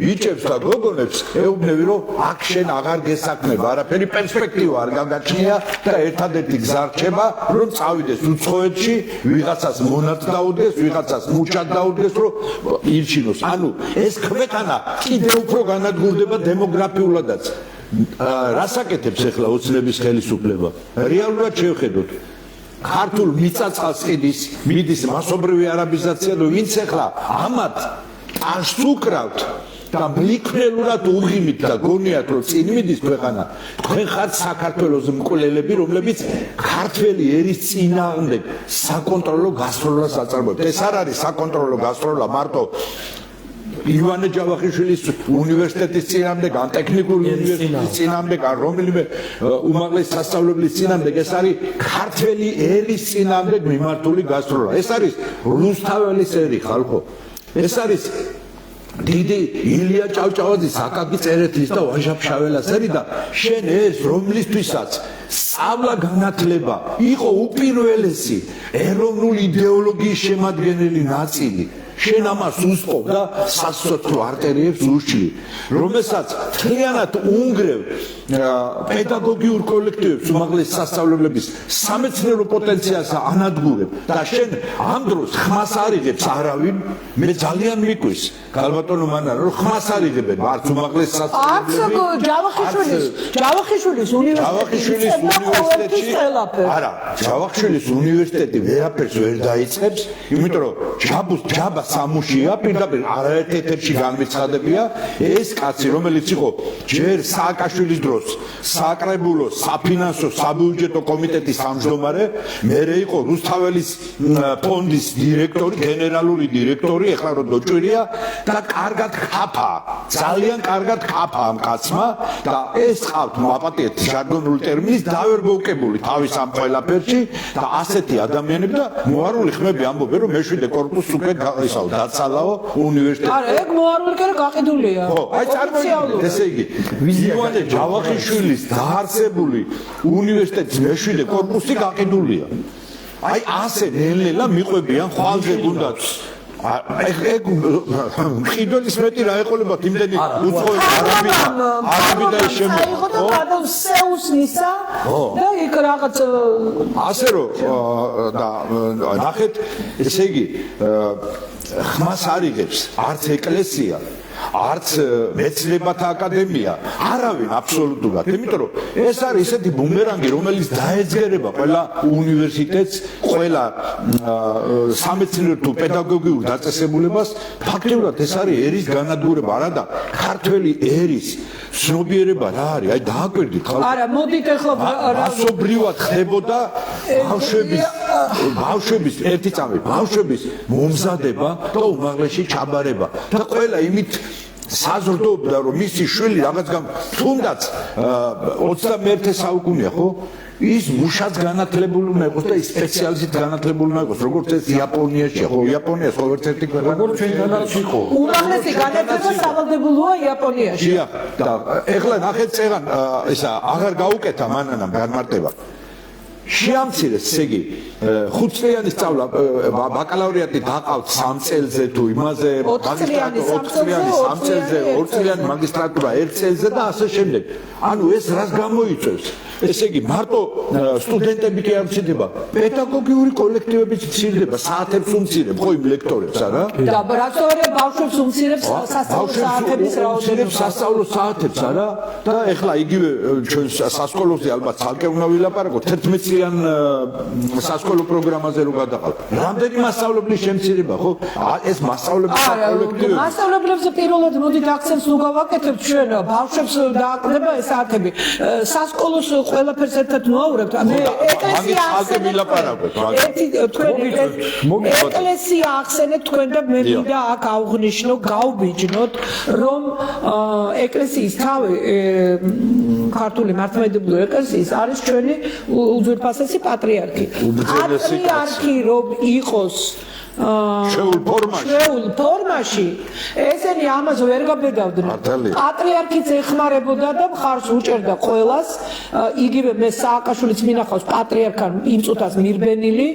ბიჭებს და გოგონებს ეუბნები რომ აქ შენ აღარ გესაქმება, არაფერი პერსპექტივა არ გაგაჩნია და ერთადერთი გზა რჩება, რომ წავიდეს უცხოეთში, ვიღაცას მონად დაუდგეს, ვიღაცას მუჩად დაუდგეს, რომ ირჩინოს. ანუ ეს ქვეყანა კიდევ უფრო განადგურდება დემოგრაფიულადაც. რას აკეთებს ახლა ოცნების ხელისუფლება? რეალურად შევხედოთ. ქართულ მიწა-წყალს ყიდის, მიდის მასობრივი არაბიზაცია და ვინც ახლა ამათ ტანს უკრავთ და მლიქნელურად უღიმით და გონიათ რომ წინ მიდის ქვეყანა, თქვენ ხართ საქართველოს მკვლელები, რომლებიც ქართველი ერის წინააღმდეგ საკონტროლო გასროლას აწარმოებთ. ეს არ არის საკონტროლო გასროლა მარტო ივანე ჯავახიშვილის უნივერსიტეტის წინააღმდეგ, ან ტექნიკური უნივერსიტეტის წინააღმდეგ, ან რომელიმე უმაღლესი სასწავლებლის წინააღმდეგ, ეს არის ქართველი ერის წინააღმდეგ მიმართული გასროლა. ეს არის რუსთაველის ერი ხალხო. ეს არის დიდი ილია ჭავჭავაძის აკაკი წერეთლის და ვაჟა ფშაველასერი და შენ ეს რომლისთვისაც სწავლა განათლება იყო უპირველესი ეროვნული იდეოლოგიის შემადგენელი ნაწილი შენ ამას უსწავ და სასოციო არტერიებს უშლი რომელსაც მთლიანად უნგრევ პედაგოგიურ კოლექტივებს უმაღლეს სასწავლებლების სამეცნიერო პოტენციალს ანადგურებ და შენ ამ დროს ხმას არიღებს არავინ მე ძალიან მიკვის გალბატონო მანარა რომ ხმას არიღებენ არც უმაღლეს სასწავლებლები ჯავახიშვილის უნივერსიტეტში არა ჯავახიშვილის უნივერსიტეტი ვერაფერს ვერ დაიწყებს იმიტომ რომ ჯაბა სამუშია პირდაპირ არაერთ ეთერში განმეცხადებია ეს კაცი რომელიც იყო ჯერ სააკაშვილის დროს საკრებულო საფინანსო საბიუჯეტო კომიტეტის თავმჯდომარე მერე იყო რუსთაველის ფონდის დირექტორი გენერალური დირექტორი ეხლა რო დოჭვირია და კარგად ხაფა ძალიან კარგად ხაფა ამ კაცმა და ეს ყავთ მაპატიეთ ჟარგონული ტერმინის დავერგოუკებული თავის ამ ყველაფერში და ასეთი ადამიანები და მოარული ხმები ამბობენ რომ მეშვიდე კორპუსს უკვე დაცალაო უნივერსიტეტი. არა, ეგ მოარული კერა გაყიდულია. ხო, აი წარმოგიდგენთ, ესე იგი, ივანე ჯავახიშვილის დაარსებული უნივერსიტეტის მეშვიდე კორპუსი გაყიდულია. აი ასე ნელ-ნელა მიყვებიან ხვალზე გუნდაც. ეგ ხიდოლის მეტი რა ეყოლებათ იმდენი უცხოელი არაბი და შემო. ხო და გადავ სეუსნისა და იქ რაღაც ასე რომ და ნახეთ ესე იგი ხმას არიღებს არც ეკლესია არც მეცნიერებათა აკადემია არავინ აბსოლუტურად იმიტომ რომ ეს არის ესეთი ბუმერანგი რომელიც დაეძგერება ყველა უნივერსიტეტს ყველა სამეცნიერო თუ პედაგოგიურ დაწესებულებას ფაქტობრივად ეს არის ერის განადგურება არადა ქართველი ერის ცნობიერება რა არის აი დააკვირდით ხალხი არა მოდით ახლა მასობრივად ხდებოდა ბავშვების ერთი წამი ბავშვების მომზადება და უმაღლესში ჩაბარება და ყველა იმით საზრდოობდა რომ მისი შვილი რაღაც თუნდაც 21 საუკუნეა ხო ის მუშად განათლებული უნდა იყოს და სპეციალისტად განათლებული უნდა იყოს როგორც ეს იაპონიაში ხო იაპონიას ყოველთ ერთი ქვეყანა როგორც ჩვენგანაც იყო უმაღლესი განათლება სავალდებულოა იაპონიაში და ეხლა ნახეთ წეღან ისა აღარ გაუკეთა მანანამ განმარტება შეამცირეს ესე იგი 5 წლიანი სწავლა ბაკალავრიატი გაყავთ 3 წელზე თუ იმაზე მაგისტრატურა 4 წლიანი 3 წელზე 2 წლიანი მაგისტრატურა 1 წელზე და ასე შემდეგ ანუ ეს რას გამოიწვევს ესე იგი მარტო სტუდენტები კი არ მცირდება პედაგოგიური კოლექტივებიც მცირდება საათებს უმცირებ ხო იმ ლექტორებს არა და რასწორე ბავშვებს უმცირებს სასწავლო საათების რაოდენობას სასწავლო საათებს არა და ეხლა იგივე ჩვენ სასკოლოზე ალბათ ცალკე უნდა ვილაპარაკოთ 11 წლიან სასკოლო პროგრამაზე რო გადაყავთ რამდენი მასწავლებლის შემცირება ხო ეს მასწავლებლის კოლექტივები მასწავლებლებზე პირველად მოდით აქცენტს ნუ გავაკეთებთ ჩვენ ბავშვებს დააკლდება ეს საათები სასკოლოს ყველაფერს ერთად ნუაურებთ მე ეკლესია ეკლესია ახსენეთ თქვენ და მე მინდა აქ აღვნიშნო გავბიჯნოთ რომ ეკლესიის თავი ქართული მართლმადიდებლური ეკლესიის არის ჩვენი უძვირფასესი პატრიარქი პატრიარქი რომ იყოს შეულ ფორმაში ესენი ამას ვერ გაბედავდნენ პატრიარქიც ეხმარებოდა და მხარს უჭერდა ყველას იგივე მე სააკაშვილიც მინახავს პატრიარქან იმ წუთას მირბენილი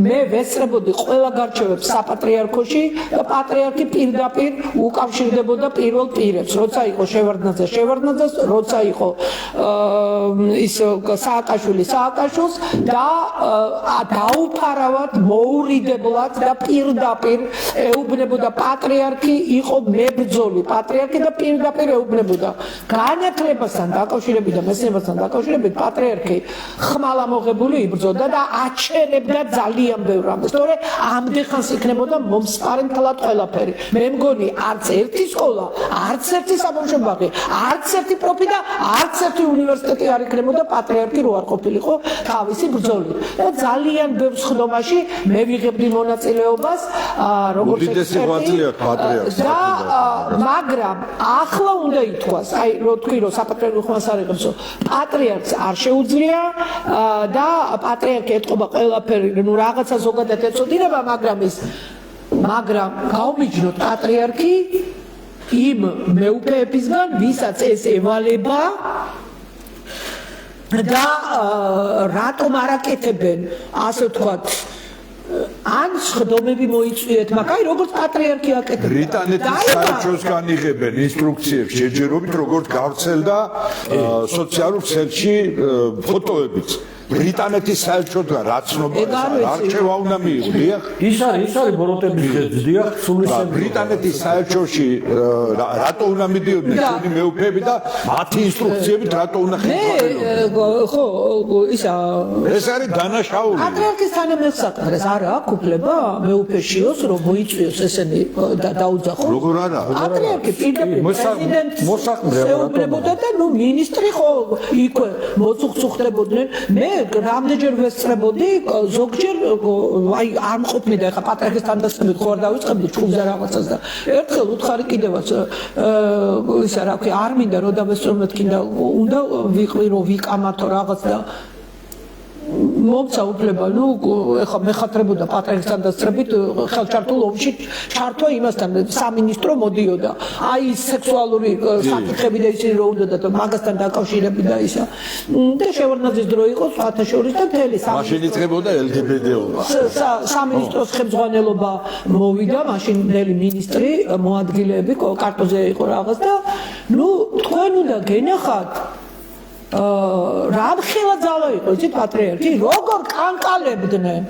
მე ვესწრებოდი ყველა გარჩევებს საპატრიარქოში და პატრიარქი პირდაპირ უკავშირდებოდა პირველ პირებს როცა იყო შევარდნაძეს როცა იყო ის სააკაშვილს და დაუფარავად მოურიდებლად და პირდაპირ ეუბნებოდა პატრიარქი იყო მებრძოლი პატრიარქი და პირდაპირ ეუბნებოდა განათლებასთან დაკავშირებით და მეცნიერებასთან დაკავშირებით პატრიარქი ხმალამოღებული იბრძოდა და აჩერებდა ძალიან ბევრ ამბებს თორე ამდენხანს იქნებოდა მომსყარი მთლად ყველაფერი მე მგონი არც ერთი სკოლა არც ერთი საბავშვო ბაღი არც ერთი პროფი და არც ერთი უნივერსიტეტი არ იქნებოდა პატრიარქი რო არ ყოფილიყო თავისი ბრძოლით და ძალიან ბევრ სხდომაში მე ვიღებდი მონაწილეობას როგორც მაგრამ ახლა უნდა ითქვას აი რო თქვი რომ საპატრიარქო ხმას არ იღებს პატრიარქს არ შეუძლია და პატრიარქი ეთყობა ყველაფერი ნუ რაღაცა ზოგადად ეწოდინება მაგრამ გავმიჯნოთ პატრიარქი იმ მეუფეებისგან, ვისაც ეს ევალება და რატომ არ აკეთებენ, ასე ვთქვათ, ან სხდომები მოიწვიეთ, მაგრამ როგორც პატრიარქი აკეთებს. ბრიტანეთის საელჩოს განიღებენ ინსტრუქციებს შეჯერობით, როგორც გავრცელდა სოციალურ ქსელში ფოტოებიც. ბრიტანეთის საელჩოდან რა ცნობა არჩევა უნდა მიიღო, დიახ? ის არის ბოროტების ხედს, დიახ, სულისემ. ბრიტანეთის საელჩოში რატო უნდა მიდიოდნენ ჩვენი მეუფეები და მათი ინსტრუქციებით რატო უნდა ხელმძღვანელობდნენ? ხო, ისა ეს არის დანაშაული. პატრიარქის თანამდებობაზე არ აქვს უფლება მეუფეშიოს რომ მოიწვიოს ესენი და დაუძახოს. როგორ არა? პატრიარქი პირდაპირ პრეზიდენტს მოსაყმრებოდა და ნუ ministri ხო იქვე მოწუხწუხდებოდნენ. მე რამდენჯერ ვესწრებოდი ზოგჯერ აი არ მყოფნიდა ხა პატრიარქის თანამდებობით ხო არ დავიწყებდი ჩხუბზე რაღაცას და ერთხელ უთხარი კიდევაც ისა რა ქვია არ მინდა რომ დავესწრო მეთქინდა უნდა ვიყვირო ვიკამათო რაღაც და მომცა უფლება, ნუ ეხლა მეხათრებოდა პატრიარქის თანამდებობით ხელჩართულ ომში ჩართვა იმასთან სამინისტრო მოდიოდა. აი სექსუალური საკითხები და ისინი რო უნდა მაგასთან დაკავშირები და ისა. და შევარდნაძის დრო იყო სხვათა შორის და მთელი მაშინ იწყებოდა LGBT-ობა. სამინისტროს ხელმძღვანელობა მოვიდა, მაშინ მთელი მინისტრი, მოადგილეები, კარტოზე იყო რაღაც და ნუ თქვენ უნდა გენახათ რამხელა ძალა იყო იცით პატრიარქი როგორ კანკალებდნენ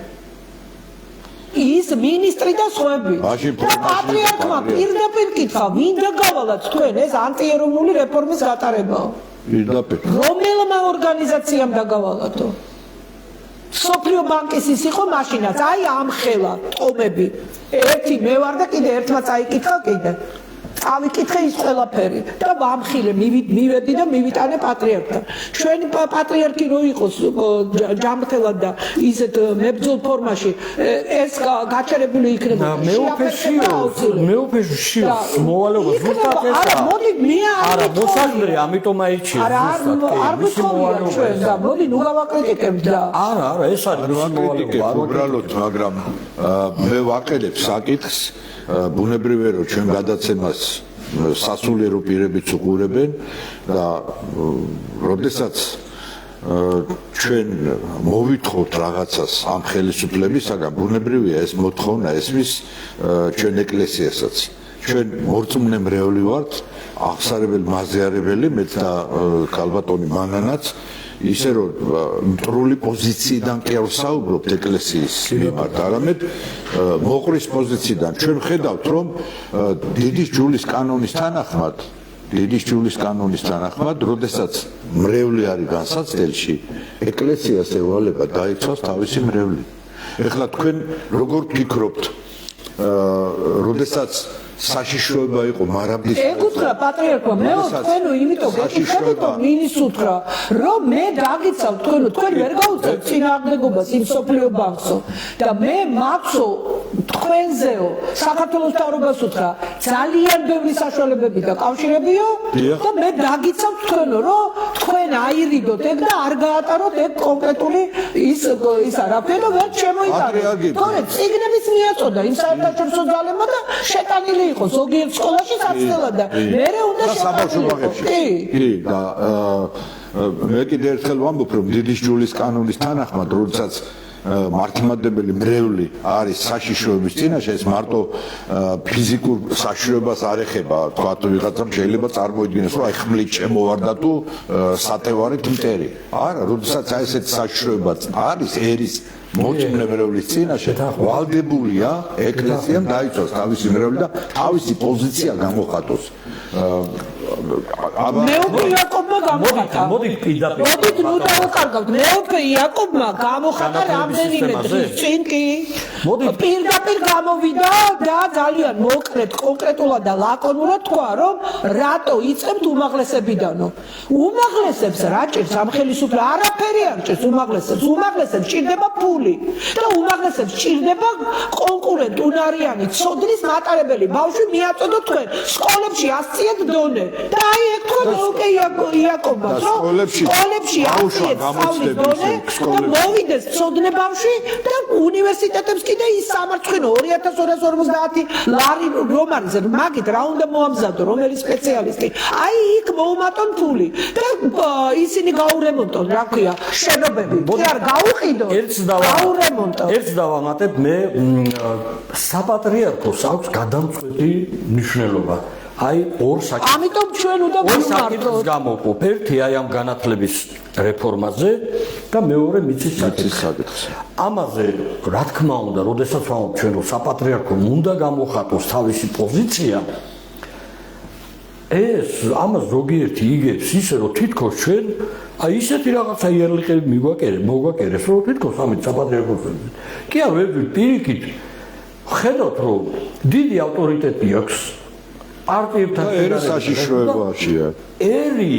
ის მინისტრი და სხვები და პატრიარქმა პირდაპირ კითხა ვინ დაგავალათ თქვენ ეს ანტიეროვნული რეფორმის გატარებაა პირდაპირ რომელმა ორგანიზაციამ დაგავალათო სოფლიო ბანკის ის იყო მაშინაც აი ამხელა ტომები ერთი მე ვარ და კიდე ერთმა წაიკითხა კიდე ავიკითხე ის ყველაფერი და ვამხილე მივედი და მივიტანე პატრიარქთან. ჩვენი პატრიარქი რო იყოს ჯამრთელად და ისეთ მებრძოლ ფორმაში ეს გაჩერებული იქნება. მეუფეშიოს მოვალეობა ზუსტად ესაა. არა, მოდი მე არა, მოსაგრე ამიტომ აიჩიეს. არ მithოვია ჩვენ და მოდი ნუ გავაკრიტიკებთ და არა, ეს არის მოვალეობა. უბრალოდ, მაგრამ მე ვაყენებ საკითხს ბუნებრივია რომ ჩვენ გადაცემას სასულიერო პირებიც უყურებენ და როდესაც ჩვენ მოვითხოვთ რაღაცას ამ ხელისუფლებისაგან ბუნებრივია ეს მოთხოვნა ესმის ჩვენ ეკლესიასაც ჩვენ მორწმუნე მრევლი ვართ აღსარებელ მაზიარებელი მეც და ქალბატონი მანანაც ისე რომ მტრული პოზიციიდან კი არ ვსაუბრობთ ეკლესიის მიმართ, არამედ მოყრის პოზიციიდან. ჩვენ ვხედავთ, რომ დიდის ჯულის კანონის თანახმად, როდესაც მრევლი არის განსაცდელში, ეკლესიას ევალება დაიცვას თავისი მრევლი. ეხლა თქვენ როგორ ვფიქრობთ, როდესაც საშიშროება იყო მარაბდის ეკუთხრა პატრიარქმა მეო თქვენო იმიტომ გეკითხებით რომ მინის უთხრა რომ მე დაგიცავ თქვენ ვერ გაუწევთ წინააღმდეგობას იმ სოფლიო ბანკსო და მე მაქვსო თქვენზეო საქართველოს მთავრობას უთხრა ძალიან ბევრი საშუალებები და კავშირებიო და მე დაგიცავ თქვენო რომ თქვენ აირიდოთ ეგ და არ გაატაროთ ეგ კონკრეტული ის არაფერი ვერ შემოიტანოთ თორე წიგნებიც მიაწოდა იმ საერთაშორისო ძალებმა და შეტანილი იყო ზოგიერთ სკოლაში საცდელად და მერე უნდა საბავშვო კი და მე კიდე ერთხელ ვამბობ რომ დიდის ჯულის კანონის თანახმად როდესაც მართლმადიდებელი მრევლი არის საშიშროების წინაშე ეს მარტო ფიზიკურ საშიშროებას არ ეხება თქვა თუ ვიღაცამ შეიძლება წარმოიდგინოს რომ აი ხმლით შემოვარდა თუ სატევარით მტერი არა როდესაც აი ესეთ საშიშროება არის ერის მოწმე მრევლის წინაშე ვალდებულია ეკლესიამ დაიცვას თავისი მრევლი და თავისი პოზიცია გამოხატოს მეუფე იაკობმა გამოხატა მოდი პირდაპირ მოდით ნუ დავუკარგავთ მეუფე იაკობმა გამოხატა რამდენიმე დღის წინ კი პირდაპირ გამოვიდა და ძალიან მოკლედ კონკრეტულად და ლაკონურად თქვა რომ რატო იწყებთ უმაღლესებიდანო უმაღლესებს რა ჭირს ამ ხელისუფლებას არაფერი არ ჭირს უმაღლესებს ჭირდება ფული და უმაღლესებს ჭირდება კონკურენტ უნარიანი ცოდნის მატარებელი ბავშვი მიაწოდოთ თქვენ სკოლებში ასწიეთ დონე და აი ეგ თქვენ დიაკონბას, რომ სკოლებში ბავშვებს სწავლის დონე და მოვიდეს ცოდნე ბავშვი და უნივერსიტეტებს კიდე ის სამარცხვინო 2250 ლარი რომ არის, მაგით რა უნდა მოამზადო, რომელი სპეციალისტი. აი იქ მოუმატონ ფული და ისინი გაურემონტონ, რა ქვია, შენობები. კი არ გაუყიდონ. ერთს დავამატებ, მე საპატრიარქოს აქვს გადამწყვეტი მნიშვნელობა. აი ორ საკითხს. ამიტომ ჩვენ უნდა ვიმართოთ. გამოვყოფ ერთი აი ამ განათლების რეფორმაზე და მეორე მიწის საკითხს. ამაზე რა თქმა უნდა, როდესაც ვამბობ ჩვენ რომ საპატრიარქომ უნდა გამოხატოს თავისი პოზიცია, ეს ამას ზოგიერთი იგებს ისე რომ თითქოს ჩვენ აი ისეთი რაღაცა იარლიყები მოგვაკერეს რომ თითქოს ამით საპატრიარქოს კი არ ვეძვით პირიქით ხედავთ რომ დიდი ავტორიტეტი აქვს პარტიებთან ერის საშიშროებაშია ერი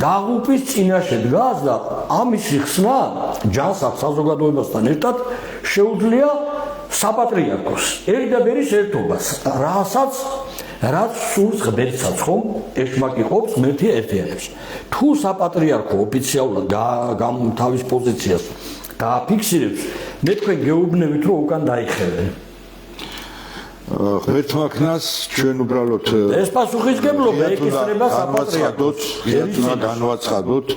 დაღუპვის წინაშე დგას და ამის ხსნა ჯანსაღ საზოგადოებასთან ერთად შეუძლია საპატრიარქოს ერი და ბერის ერთობას რაც სულს ღმერთსაც ხომ ეშმაკიყოფს მერთია ერთიანებს თუ საპატრიარქო ოფიციალურად თავის პოზიციას დააფიქსირებს მე თქვენ გეუბნებით რომ უკან დაიხევენ ღმერთმაქნას ჩვენ უბრალოდ ეს პასუხისგებლობა ეკისრება საპატრიარქოს თუ განვაცხადოთ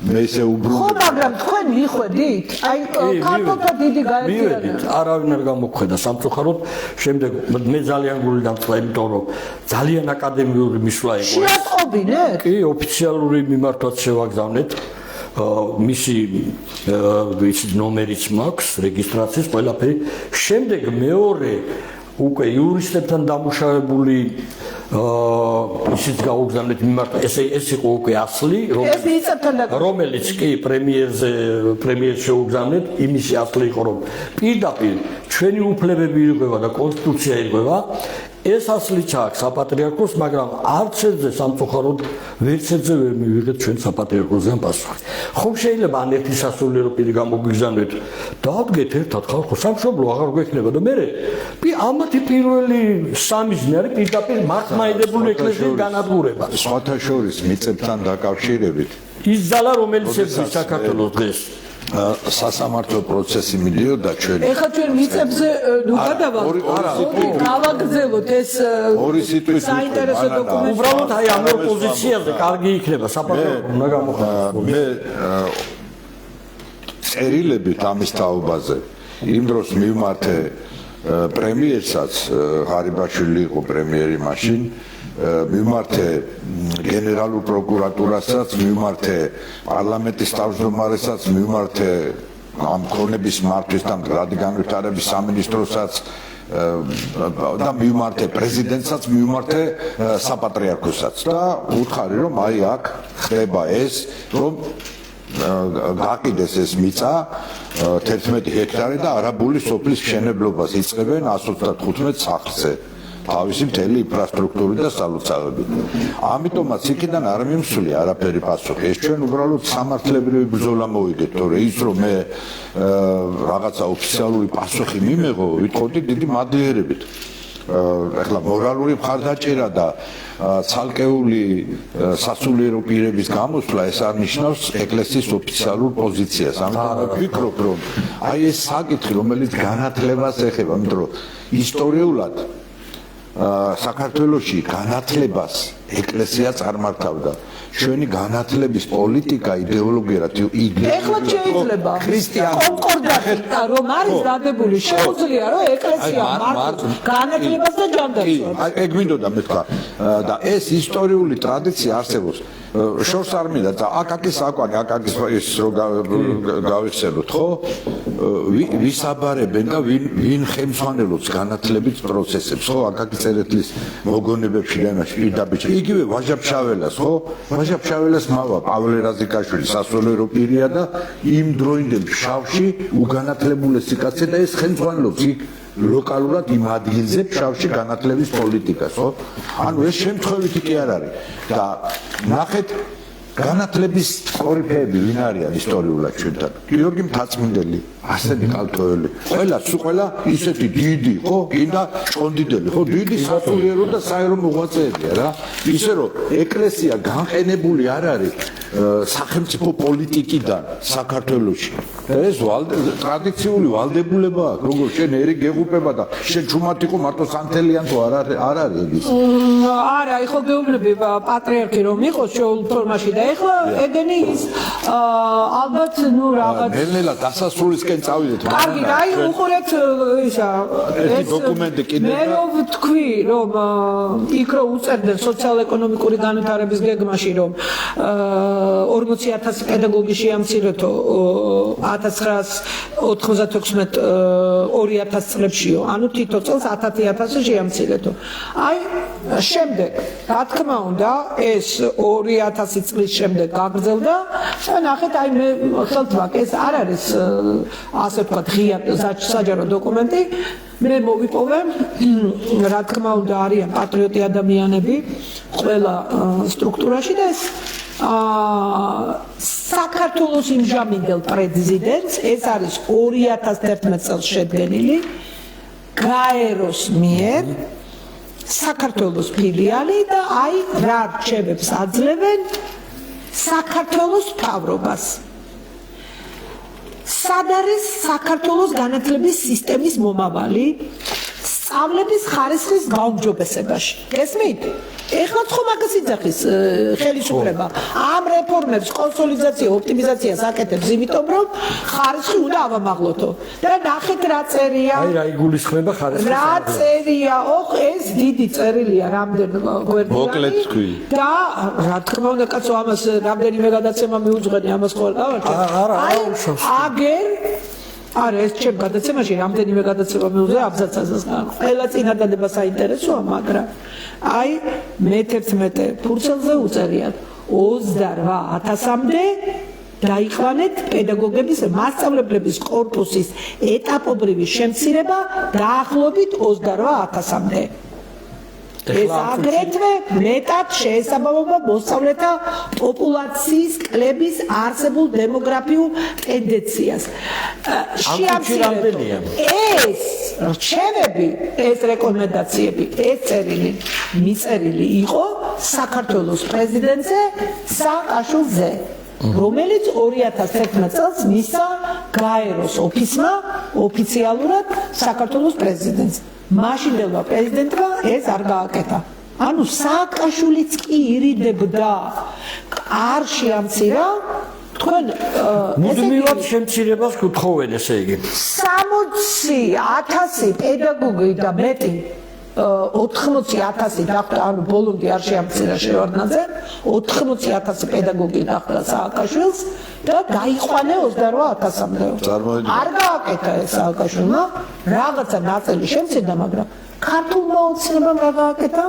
მე ისე უბრუნო ხო მაგრამ თქვენ მიხვედით აი ქართულთა დიდი გაერთიანება არავინ არ გამოგვხედა სამწუხაროდ შემდეგ მე ძალიან გული დამწყდა იმიტომ რომ ძალიან აკადემიური მისვლა იყო შეატყობინეთ კი ოფიციალური მიმართვაც შევაგზავნეთ მისი ნომერიც მაქვს რეგისტრაციის ყველაფერი შემდეგ მეორე უკვე იურისტებთან დამუშავებული ისიც გაუგზავნეთ მიმართ ეს იყო უკვე ასლი რომელიც კი პრემიერს შეუგზავნეთ იმისი ასლი იყო რომ პირდაპირ ჩვენი უფლებები ირღვევა და კონსტიტუცია ირღვევა ეს ასლი ჩააქვს საპატრიარქოს მაგრამ არც ერთზე სამწუხაროდ ვერც ერთზე ვერ მივიღეთ ჩვენ საპატრიარქოსგან პასუხი ხომ შეიძლება ან ერთი სასულიერო პირი გამოგვიგზავნეთ დავდგეთ ერთად ხალხო სამშობლო აღარ გვექნება და მე ამათი პირველი სამიზნე არის პირდაპირ მართლმადიდებლური ეკლესიის განადგურება სხვათა შორის მიწებთან დაკავშირებით ის ძალა რომელიც ეძებს საქართველოს დღეს სასამართლო პროცესი მიდიოდა ჩვენ ეხლა ჩვენ მიწებზე ნუ გავაგრძელოთ ეს ორი სიტყვით საინტერესო დოკუმენტი უბრალოდ აი ამ ორ პოზიციაზე კარგი იქნება საპატრიარქო უნდა გამოხატოს მე წერილებით ამის თაობაზე იმ დროს მივმართე პრემიერსაც ღარიბაშვილი იყო პრემიერი მაშინ მივმართე გენერალურ პროკურატურასაც მივმართე პარლამენტის თავმჯდომარესაც მივმართე ამ ქონების მართვის და მდგრადი განვითარების სამინისტროსაც და მივმართე პრეზიდენტსაც მივმართე საპატრიარქოსაც და უთხარი რომ აი აქ ხდება ეს რომ გაკიდეს ეს მიწა 11 ჰექტარი და არაბული სოფლის მშენებლობას იწყებენ 135 სახლზე თავისი მთელი ინფრასტრუქტურით და სალოცავებით. ამიტომაც იქიდან არ მიმსვლი არაფერი პასუხი. ეს ჩვენ უბრალოდ სამართლებრივი ბრძოლა მოვიგეთ, თორე ის რომ მე რაღაცა ოფიციალური პასუხი მიმეღო, ვიტყოდი დიდი მადლიერებით. ეხლა მორალური მხარდაჭერა და ცალკეული სასულიერო პირების გამოსვლა ეს არნიშნავს ეკლესიის ოფიციალურ პოზიციას. ამიტომ ვფიქრობ რომ აი ეს საკითხი რომელიც განათლებას ეხება, იმიტომ რომ ისტორიულად საქართველოში განათლებას ეკლესია წარმართავდა. ჩვენი განათლების პოლიტიკა იდეოლოგიურად ეხლა შეიძლება კონკორდატი რომ არის დადებული შეუძლია რომ ეკლესია მარტო განათლებას და ჯანდაცვას ეგ მინდოდა მეთქვა და ეს ისტორიული ტრადიცია არსებობს შორს არ მინდა და აკაკის აკვანი აკაკის ის რო გავიხსენოთ ხო ვის აბარებენ და ვინ ხელმძღვანელობს განათლების პროცესებს ხო აკაკის წერეთლის მოგონებებში და იმაში პირდაპირ იგივე ვაჟა-ფშაველას ხო ვაჟა-ფშაველას მამა პავლე რაზიკაშვილი სასულიერო პირია და იმ დროინდელ ფშავში უგანათლებულესი კაცი და ეს ხელმძღვანელობს იქ ლოკალურად იმ ადგილზე ფშავში განათლების პოლიტიკას ხო ანუ ეს შემთხვევითი კი არ არის და ნახეთ განათლების კორიფეები ვინ არიან ისტორიულად ჩვენთან? გიორგი მთაწმინდელი, ასეთი კალთოელი. ყველა ისეთი დიდი, ხო? კიდე ჭონდიდელი, ხო? დიდი სასულიერო და საერო მოღვაწეებია რა. ისე რომ ეკლესია განყენებული არ არის სახელმწიფო პოლიტიკიდან საქართველოში. ეს ტრადიციული ვალდებულება აქვს, როგორ შენ ერი გეღუპება და შენ ჩუმად იყო მარტო სანთელიან თუ არ არის ეს. არა, ეხლა გეუბნები პატრიარქი რომ იყოს შეულ ფორმაში და ეხლა ეგენი ის ალბათ ნუ რაღაც ნელ-ნელა დასასრულისკენ წავიდეთ. კარგი, აი უყურეთ ისა ეს დოკუმენტი კიდევ მე ვთქვი რომ იქ რომ უწერდნენ სოციალ-ეკონომიკური განვითარების გეგმაში რომ 40,000 პედაგოგი შეამცირეთო 1996 2000 წლებშიო, ანუ თითო წელს 10,000 შეამცირეთო. აი შემდეგ, რა თქმა უნდა, ეს 2000 წლის შემდეგ გაგრძელდა და ნახეთ, აი მე ხელთ ვაკ, ეს არ არის ასე ვთქვათ ღია საჯარო დოკუმენტი. მე მოვიპოვე, რა თქმა უნდა, არიან პატრიოტი ადამიანები ყველა სტრუქტურაში და ეს საქართველოს იმჟამინდელ პრეზიდენტს, ეს არის 2011 წელს შედგენილი გაეროს მიერ საქართველოს ფილიალი და აი რა რჩევებს აძლევენ საქართველოს მთავრობას. სად არის საქართველოს განათლების სისტემის მომავალი სწავლების ხარისხის გაუმჯობესებაში? გესმით? ეხლა ხო მაგას იძახის ხელისუფლება ამ რეფორმებს კონსოლიდაცია, ოპტიმიზაციას აკეთებს, იმიტომ რომ ხარისხი უნდა ავამაღლოთო. და ნახეთ რა წერია. აი რა იგულისხმება ხარისხის. რა წერია? ოხ, ეს დიდი წერილია რამდენ გვერდიანი. მოკლედ თქვი. და რა თქმა უნდა, კაცო, ამას რამდენიმე გადაცემა მიუძღვენი, ამას ხო არ გავარჩევ. არა, აგერ არა, ეს ჩემ გადაცემაში რამდენიმე გადაცემა მიუძღვე აბზაცაზას. ყველა წინადადება საინტერესოა, მაგრამ აი მე-11 ფურცელზე უწერიათ 28,000-მდე დაიყვანეთ პედაგოგების მასწავლებლების კორპუსის ეტაპობრივი შემცირება დაახლოებით 28,000-მდე. ეს აგრეთვე მეტად შეესაბამება მოსწავლეთა პოპულაციის კლების არსებულ დემოგრაფიულ ტენდენციას. შეამცირებელია. ეს რჩევები, ეს რეკომენდაციები, ეს წერილი მიწერილი იყო საქართველოს პრეზიდენტზე სააკაშვილზე, რომელიც 2011 წელს მისცა გაეროს ოფისმა ოფიციალურად საქართველოს პრეზიდენტს. მაშინდელმა პრეზიდენტმა ეს არ გააკეთა. ანუ სააკაშვილიც კი ირიდებდა, არ შეამცირა თქვენ მუდმივად შემცირებას გთხოვენ, ესე იგი 60,000 პედაგოგი და მეტი 80,000 დახვდა, ანუ ბოლომდე არ შეამცირა შევარდნაძე, 80,000 პედაგოგი დახვდა სააკაშვილს და გაიყვანა 28,000-მდე. არ გააკეთა ეს სააკაშვილმა, რაღაცა ნაწილი შემცირდა, მაგრამ ქართულმა ოცნებამ რა გააკეთა?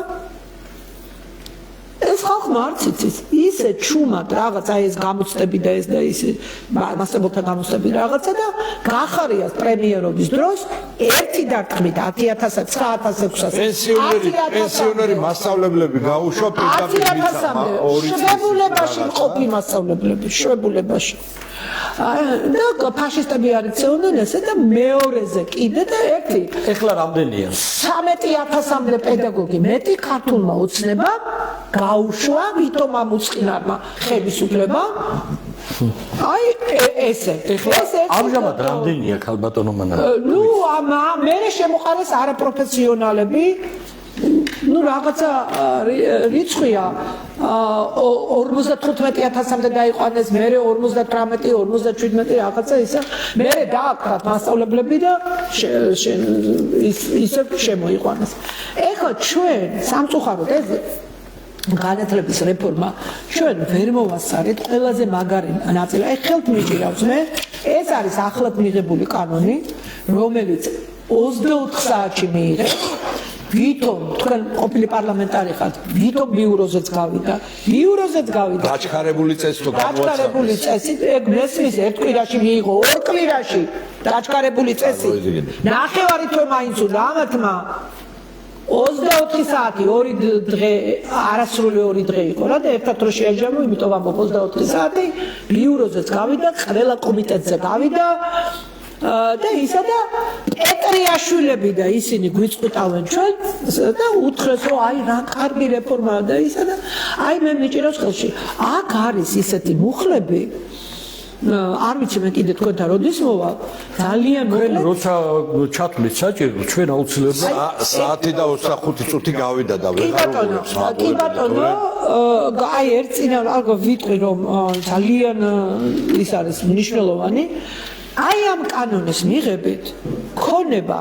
ეს ხალხმა არც იცის, ისე ჩუმად რაღაცა ეს გამოცდები და ეს და ისე მასწავლებელთა გამოცდები რაღაცა და გახარიას პრემიერობის დროს ერთი დარტყმით 10,000, 9,600 პენსიონერი მასწავლებლები გაუშვა პირდაპირ მისცა შვებულებაში მყოფი მასწავლებლები, შვებულებაში. და ფაშისტები არ იცეოდნენ ესე და მეორეზე კიდე და ერთი. ეხლა რამდენია? 13,000-მდე პედაგოგი მეტი ქართულმა ოცნებამ გაუშვა, ვითომ ამუწყინარმა ხელისუფლებამ. აი ესე. ამჟამად რამდენია ქალბატონო მანალა? ნუ მე შემოყარეს არაპროფესიონალები. ნუ რაღაცა რიცხვია 55,000-მდე დაიყვანეს, მერე 58, 57 რაღაცა ისა. მერე დააკრათ მასწავლებლები და ისე შემოიყვანეს. ეხლა ჩვენ სამწუხაროდ ეს განათლების რეფორმა ჩვენ ვერ მოვასწარეთ ყველაზე მაგარი ნაწილი. აი ხელთ მიჭირავს მე, ეს არის ახლად მიღებული კანონი, რომელიც 24 საათში მიიღეს. ვითომ თქვენ ყოფილი პარლამენტარი ხართ, ვითომ ბიუროზეც გავიდა. დაჩქარებული წესი თუ გამოაცხადეს. დაჩქარებული წესი, ეგ მესმის ერთ კვირაში მიიღო, ორ კვირაში დაჩქარებული წესი. ნახევარი თვე მაინც უნდა ამათმა 24 24 საათი 2 დღე არასრული 2 დღე იყო რა და ერთად რო შეაჯამო, იმიტომ ამ 24 საათი ბიუროზეც გავიდა, ყველა კომიტეტზე გავიდა და ისა და პეტრიაშვილები და ისინი გვიწყვიტავენ ჩვენ და უთხრეს რომ აი რა კარგი რეფორმაა და ისა და აი მე მიჭირავს ხელში. აქ არის ისეთი მუხლები არ ვიცი მე კიდე თქვენთან როდის მოვა ძალიან მოკლედ როცა ჩათვლით საჭირო ჩვენ აუცილებლად საათი და 25 წუთი გავიდა და ვეღარულებს კი ბატონო აი ერთ წინა ალბათ ვიტყვი რომ ძალიან ის არის მნიშვნელოვანი აი ამ კანონის მიღებით ქონება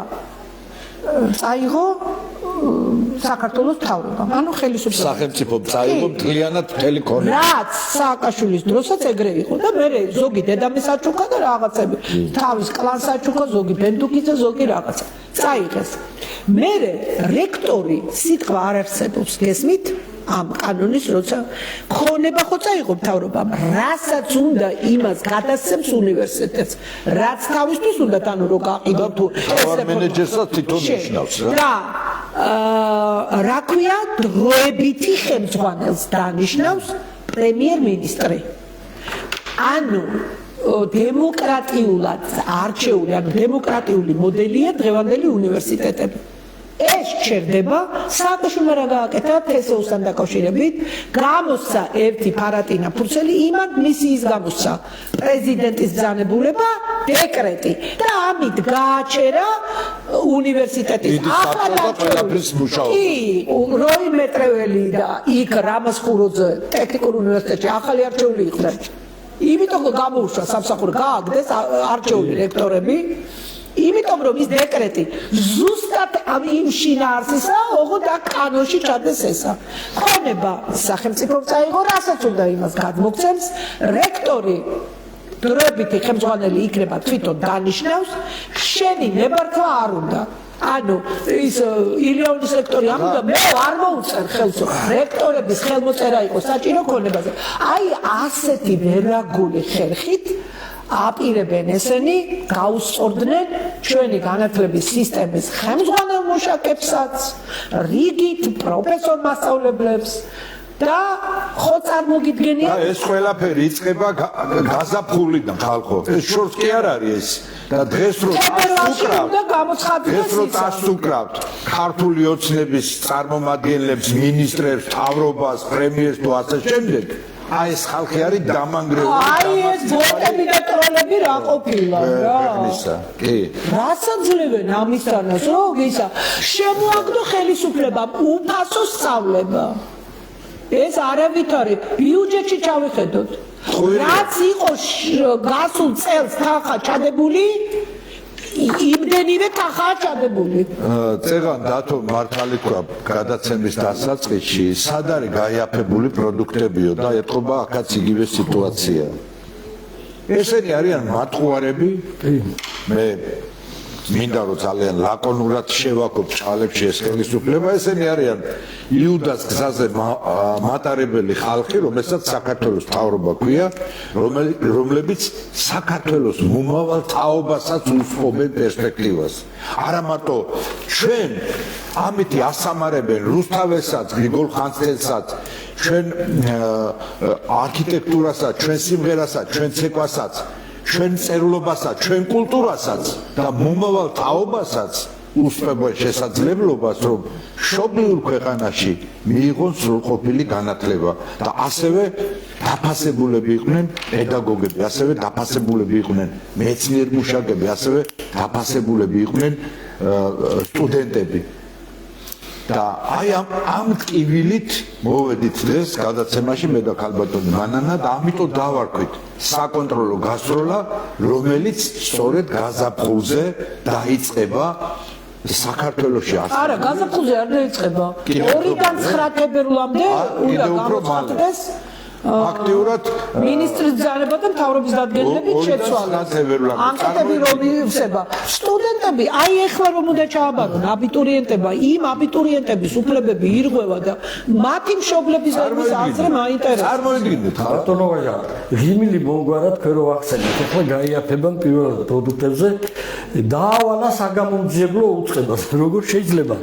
წაიღო საქართველოს მთავრობამ ანუ ხელისუფლება სახელმწიფო წაიღო მთლიანად მთელი ქონება რაც სააკაშვილის დროსაც ეგრე იყო და მე ზოგი დედამის აჩუქა და რაღაცები თავის კლანს აჩუქა ზოგი ბენდუკიძე ზოგი რაღაცა წაიღეს მე რექტორი სიტყვა არ არსებობს გესმით ამ კანონის როცა ქონება ხო წაიღო მთავრობამ რასაც უნდა იმას გადასცემს უნივერსიტეტს რაც თავისთვის უნდა ანუ რო გაყიდო თუ თავარ მენეჯერსაც თვითონ ნიშნავს რა რა ქვია დროებითი ხელმძღვანელს დანიშნავს პრემიერ-მინისტრი ანუ დემოკრატიულად არჩეული ანუ დემოკრატიული მოდელია დღევანდელი უნივერსიტეტები ეს ჩერდება სააკაშვილმა რა გააკეთა თესეუსთან დაკავშირებით გამოსცა ერთი ფარატინა ფურცელი იმან მისიის გამოსცა პრეზიდენტის ბრძანებულება დეკრეტი და ამით გააჩერა უნივერსიტეტის კი როი მეტრეველი და იქ რამაზ ხუროძე ტექნიკურ უნივერსიტეტში ახალი არჩეული იყვნენ იმიტომ რომ გამოუშვა სამსახური გააგდეს არჩეული რექტორები იმიტომ რომ ის დეკრეტი ზუსტად იმ შინაარსისა ოღონდ და კანონში ჩადეს ესა ქონება სახელმწიფო წაიღო რასაც უნდა იმას გადმოგცემს რექტორი დროებითი ხელმძღვანელი იქნება თვითონ დანიშნავს შენი ნებართვა არ უნდა ანუ ის ილიონის რექტორი ამ უნდა მე არ მოუწერ ხელს რექტორების ხელმოწერა იყო საჭირო ქონებაზე აი ასეთი ვერაგული ხერხით აპირებენ ესენი გაუსწორდნენ ჩვენი განათლების სისტემის ხელმძღვანელ მუშაკებსაც რიგით პროფესორ მასწავლებლებს და ხო წარმოგიდგენია და ეს ყველაფერი იწყება გაზაფხულიდან ხალხო ეს შორს კი არ არის და დღეს რო დასუკრავთ ქართული ოცნების წარმომადგენლებს მინისტრებს მთავრობას პრემიერს თუ ასე შემდეგ აი ეს ხალხი არის დამანგრეული აი ეს ბოტები და ტროლები რა ყოფილა რა კი რასაც ძლევენ ამისთანაც რომ ისა შემოაგდო ხელისუფლებამ უფასო სწავლება ეს არავითარი ბიუჯეტში ჩავიხედოთ რაც იყო გასულ წელს თანხა ჩადებული იმდენივე თანხაა ჩადებული წეგან დათო მართალი თქვა გადაცემის დასაწყისში სად არის გაიაფებული პროდუქტებიო და ეთყობა აქაც იგივე სიტუაცია ესენი არიან მატყუარები მე მინდა რომ ძალიან ლაკონურად შევაკობ ჭალებში ეს ხელისუფლება ესენი არიან იუდას გზაზე მატარებელი ხალხი რომელსაც საქართველოს მთავრობა ქვია რომლებიც საქართველოს მომავალ თაობასაც უსწობენ პერსპექტივას არა მარტო ჩვენ ამითი ასამარებენ რუსთაველსაც გრიგოლ ხანძთელსაც ჩვენ არქიტექტურასაც ჩვენ სიმღერასაც ჩვენ ცეკვასაც ჩვენ წერლობასაც, ჩვენ კულტურასაც და მომავალ თაობასაც უსწრებენ შესაძლებლობას, რომ მშობლიურ ქვეყანაში მიიღონ სრულყოფილი განათლება და ასევე დაფასებულები იყვნენ პედაგოგები, ასევე დაფასებულები იყვნენ მეცნიერ მუშაკები, ასევე დაფასებულები იყვნენ სტუდენტები. და აი ამ ტკივილით მოვედით დღეს გადაცემაში მე და ქალბატონი მანანა და ამიტომ დავარქვით საკონტროლო გასროლა რომელიც სწორედ გაზაფხულზე დაიწყება საქართველოში არა გაზაფხულზე არ დაიწყება 2-დან 9 თებერვლამდე უნდა გამოცხადდეს აქტიურად მინისტრის ბრძანება და მთავრობის დადგენილებით შეცვალა. ანკეტები რომ ივსება. სტუდენტები, აი ეხლა რომ უნდა ჩააბარონ აბიტურიენტებმა, იმ აბიტურიენტების უფლებები ირღვევა და მათი მშობლების გარკვევის აზრი მაინტერესებს. წარმოიდგინეთ, ბატონო ვაჟა, ღიმილი მომგვარად თქვენ რო ახსენეთ, ეხლა გაიაფებან პირველ პროდუქტებზე დაავალა საგამომძიებლო უწყებას. როგორ შეიძლება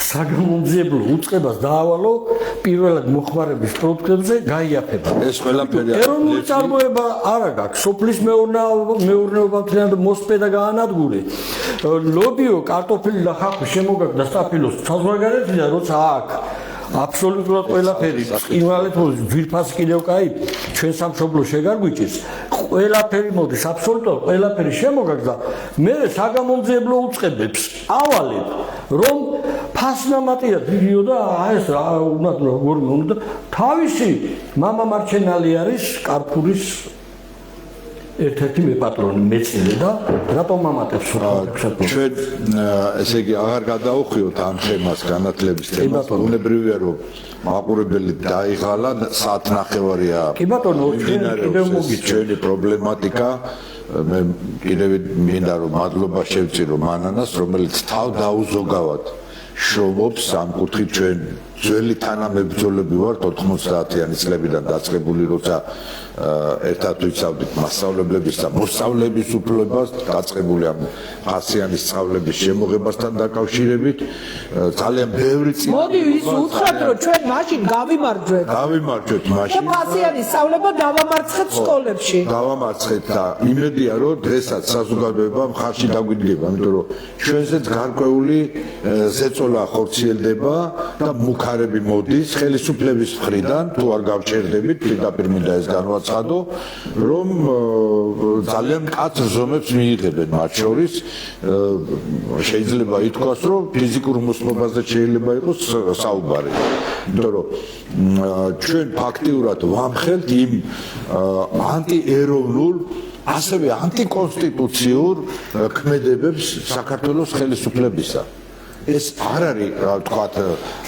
საგამომძიებლო უწყებას დაავალო პირველად მოხმარების პროდუქტებზე გაიაფება? ეს ყველაფერი ეროვნული წარმოება არა გაქვს. სოფლის მეურნეობა მთლიანად მოსპედა გაანადგურე. ლობიო კარტოფილი და ხახვი შემოგაგდა სტაფილოს საზღვარგარეთიდან, როცა აქ აბსოლუტურად ყველაფერი იმალეთ ძვირფასი კიდევ კაი ჩვენ სამშობლო შეგარგვიჭირს ყველაფერი მოდის აბსოლუტურად ყველაფერი შემოგაგდა მე საგამომძიებლო უწყებებს ავალებ რომ ფასნამატია დიოდა ეს რა უნდა თავისი მამა მარჩენალი არის კარფურის ერთ-ერთი მეპატრონი მეწილე და რატომ ამატებს ჩვენ ესე იგი აღარ გადაუხვიოთ ამ თემას განათლების თემას უნებრივია რომ მაყურებელი დაიღალა საათნახევარია კი ბატონო კიდევ მოგიწევთ ჩვენი პრობლემატიკა მე კიდევ მინდა რომ მადლობა შევწირო მანანას რომელიც თავ დაუზოგავად შრომობს ამ კუთხით ჩვენ ძველი თანამებრძოლები ვართ 90-იანი წლებიდან დაწყებული როცა ერთად ვიცავდით მასწავლებლების და მოსწავლეების უფლებას დაწყებული ამ ფასიანის სწავლების შემოღებასთან დაკავშირებით ძალიან ბევრი წინა მოდი ის უთხრათ რომ ჩვენ მაშინ გავიმარჯვეთ მაშინ და ფასიანის სწავლება დავამარცხეთ სკოლებში დავამარცხეთ და იმედია რომ დღესაც საზოგადოება მხარში დაგვიდგება იმიტომ რომ ჩვენზეც გარკვეული ზეწოლა ხორციელდება და მუქარები მოდის ხელისუფლების მხრიდან თუ არ გავჭერდებით პირდაპირ მინდა ეს განვაცხადო რომ ძალიან მკაცრ ზომებს მიიღებენ მათ შორის შეიძლება ითქვას რომ ფიზიკურ მოსმობაზე შეიძლება იყოს საუბარი იმიტომ რომ ჩვენ ფაქტიურად ვამხელთ იმ ანტიეროვნულ ასევე ანტიკონსტიტუციურ ქმედებებს საქართველოს ხელისუფლებისა ეს არ არის რა ვთქვათ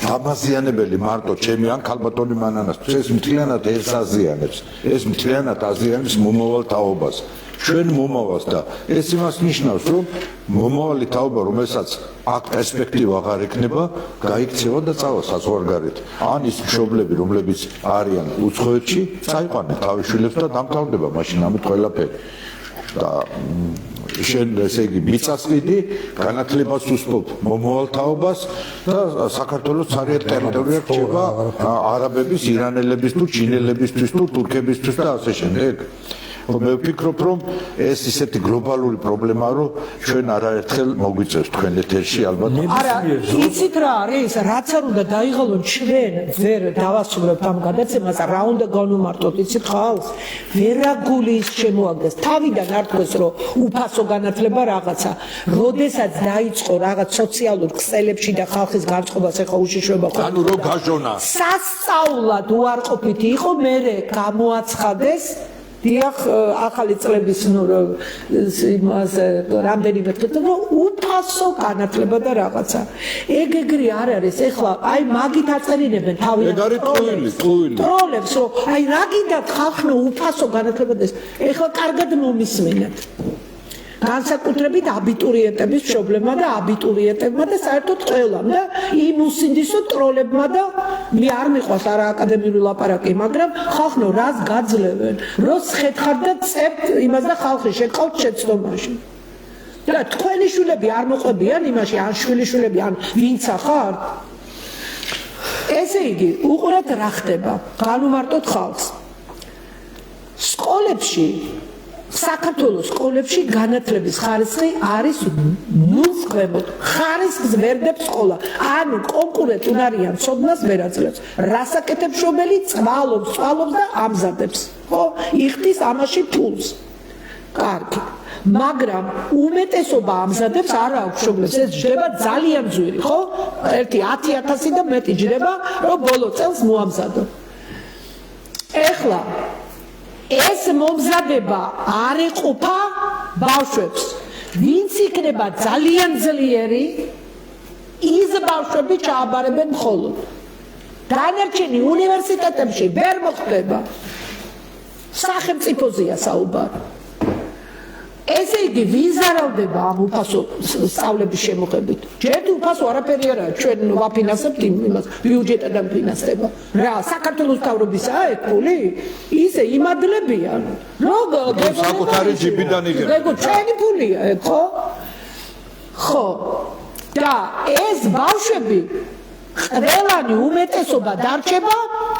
დამაზიანებელი მარტო ჩემი ან ქალბატონი მანანასთვის ეს მთლიანად ეს აზიანებს ეს მთლიანად აზიანებს მომავალ თაობას ჩვენ მომავალს და ეს იმას ნიშნავს რომ მომავალი თაობა რომელსაც აქ პერსპექტივა აღარ ექნება გაიქცევა და წავა საზღვარგარეთ ან ის მშობლები რომლებიც არიან უცხოეთში წაიყვანენ თავის შვილებს და დამთავრდება მაშინ ამით ყველაფერი და შენ ესე იგი მიწასყიდი განათლებას უსწობ მომავალ თაობას და საქართველოს ცარიერ ტერიტორია რჩება არაბების, ირანელებისთვის თუ ჩინელებისთვის თუ თურქებისთვის და ასე შემდეგ. მე ვფიქრობ რომ ეს ისეთი გლობალური პრობლემაა რომ ჩვენ არაერთხელ მოგვიწევს თქვენ ეთერში ალბათ არა იცით რა არის რაც არ უნდა დაიღალონ ჩვენ ვერ დავასრულებთ ამ გადაცემას რა უნდა განვმარტოთ იცით ხალხს ვერაგულის შემოაგდეს თავიდან არ თქვეს რომ უფასო განათლება რაღაცა როდესაც დაიწყო რაღაც სოციალურ ქსელებში და ხალხის განწყობას ეხა უშიშროება ხო ანუ რო გაჟონა სასწაულად უარყოფითი იყო მე გამოაცხადეს დიახ ახალი წლების იმაზე რამდენიმე დღით რომ უფასო განათლება და რაღაცა ეგრე არ არის ეხლა აი მაგით აწერინებენ თავიდან ეგ არის ტყუილი ტროლებს რომ აი რა გინდათ ხალხო უფასო განათლება და ეხლა კარგად მომისმენთ განსაკუთრებით აბიტურიენტების პრობლემა და აბიტურიენტებმა და საერთოდ ყველამ და იმ უსინდისო ტროლებმა და მე არ მიყვარს არა აკადემიური ლაპარაკი მაგრამ ხალხო რას გაძლევენ როს ხეთხარ და წერთ იმას და ხალხი შეკავთ შეცდომაში და თქვენი შვილები არ მოყვებიან იმაში ან შვილიშვილები ან ვინც ახართ ესე იგი უყურეთ რა ხდება განვმარტოთ ხალხს სკოლებში საქართველოს სკოლებში განათლების ხარისხი არის ნულს ქვემოთ. ხარისხს ვერ დებს სკოლა. ანუ კონკურენტ უნარიან ცოდნას ვერ აძლევს. რასაკეთებს მშობელი წვალობს და ამზადებს. ხო? იხდის ამაში ფულს. კარგი. მაგრამ უმეტესობა ამზადებს არა აქვს მშობლებს. ეს ჯდება ძალიან ძვირი, ხო? ერთი 10,000 და მეტი ჯდება, რომ ბოლო წელს მოამზადო. ეხლა ეს მომზადება არ ეყოფა ბავშვებს. ვინც იქნება ძალიან ძლიერი, ის ბავშვები ჩააბარებენ მხოლოდ. დანარჩენი უნივერსიტეტებში ვერ მოხდება. სახელმწიფოზეა საუბარი. ესე იგი ვიზარავდება ამ უფასო სწავლების შემოღებით. ჯერ უფასო არაფერი არა, ჩვენ ვაფინანსებთ იმას, ბიუჯეტიდან ფინანსდება. რა, საქართველოს მთავრობისაა ეს ფული? ისე იმადლებიან. საკუთარი ჯიბიდან იღებენ. ეგ ჩვენი ფულია, ეგ ხო? ხო და ეს ბავშვები ყველანი უმეტესობა დარჩება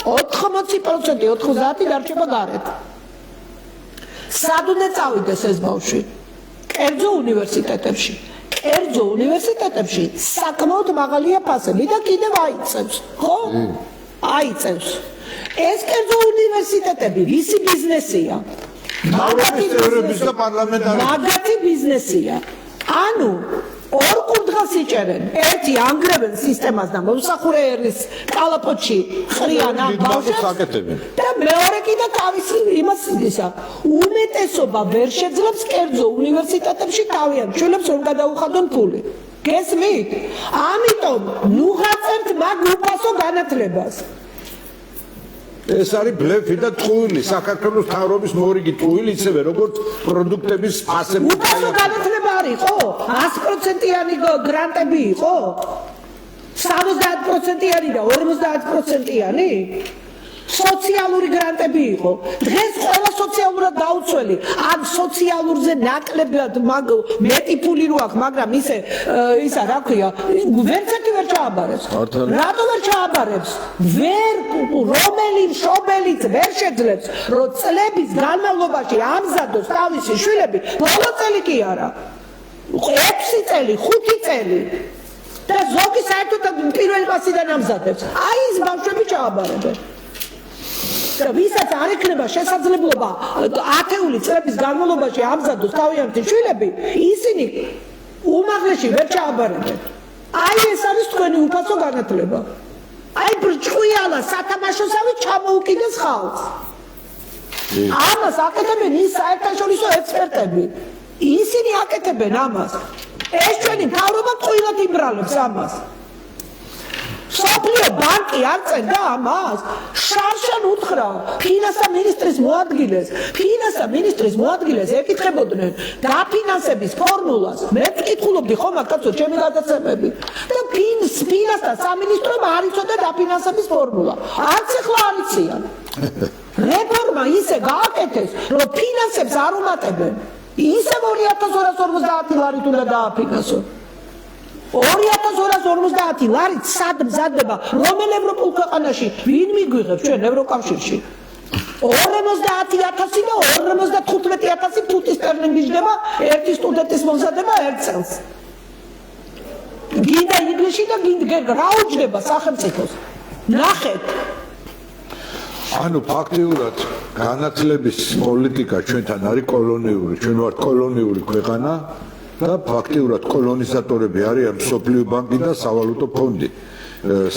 80% 90 დარჩება გარეთ. სად უნდა წავიდეს ეს ბავშვი? კერძო უნივერსიტეტებში. კერძო უნივერსიტეტებში საკმაოდ მაღალია ფასები და კიდევ აიწევს, ხო? აიწევს. ეს კერძო უნივერსიტეტები ვისი ბიზნესია? მაგათი ბიზნესია. ანუ ორ კურდღელს იჭერენ. ერთი ანგრევენ სისტემას და მომსახურეების კალაპოტში ხრიან ამ ბავშვებს და მეორე კიდე თავისი იმას ისა. უმეტესობა ვერ შეძლებს კერძო უნივერსიტეტებში თავიანთ შვილებს რომ გადაუხადონ ფული. გესმით? ამიტომ ნუ ღაწევთ მაგ უფასო განათლებას. ეს არის ბლეფი და ტყუილი საქართველოს მთავრობის მორიგი ტყუილი ისევე როგორც პროდუქტების ფასები. უფასო განათლება არის ხო? 100%-იანი გრანტები იყო? 70%-იანი და 50%-იანი? სოციალური გრანტები იყო. დღეს ყველა სოციალურად დაუცველი. ან სოციალურზე ნაკლებად მეტი ფული რო აქვს, მაგრამ ისა რა ქვია, ვერც ერთი ვერ ჩააბარებს. რატო ვერ ჩააბარებს? რომელი მშობელიც ვერ შეძლებს, რომ წლების განმავლობაში ამზადოს თავისი შვილები, ბოლო წელი კი არა. 6 წელი, 5 წელი. და ზოგი საერთოდ პირველ კლასიდან ამზადებს. აი ეს ბავშვები ჩააბარებენ. და ვისაც არ ექნება შესაძლებლობა 10 წლების განმავლობაში ამზადოს თავიანთი შვილები, ისინი უმაღლესში ვერ ჩააბარებენ. აი ეს არის თქვენი უფასო განათლება. აი ბრჭყვიალა სათამაშოსავი ჩამოუკიდეს ხალხს. ამას აკეთებენ ის საერთაშორისო ექსპერტები. ისინი აკეთებენ ამას. ეს ჩვენი მთავრობა ყვილად იმბრალებს ამას. სოფლიო ბანკი არ წერდა ამას. შარშან უთხრა ფინანსთა მინისტრის მოადგილეს ეკითხებოდნენ დაფინანსების ფორმულას. მე ვკითხულობდი ხომ კაცო ჩემი გადაცემები და ფინანსთა სამინისტრომ არ იცოდა დაფინანსების ფორმულა. არც ახლა არ იციან. რეფორმა ისე გააკეთეს რომ ფინანსებს არ უმატებენ. ისევ 2250 ლარით უნდა დააფინანსო. 2250 ლარით სად მზადდება რომელ ევროპულ ქვეყანაში ვინ მიგვიღებს ჩვენ ევროკავშირში 50,000 და 55,000 ფუტი სტერლინგი ჯდება ერთი სტუდენტის მომზადება ერთ წელს. გინდა ინგლისში და გინდა რა უჯდება სახელმწიფოს. ნახეთ. ანუ ფაქტიურად განათლების პოლიტიკა ჩვენთან არის კოლონიური, ჩვენ ვართ კოლონიური ქვეყანა და ფაქტიურად კოლონიზატორები არიან მსოფლიო ბანკი და სავალუტო ფონდი.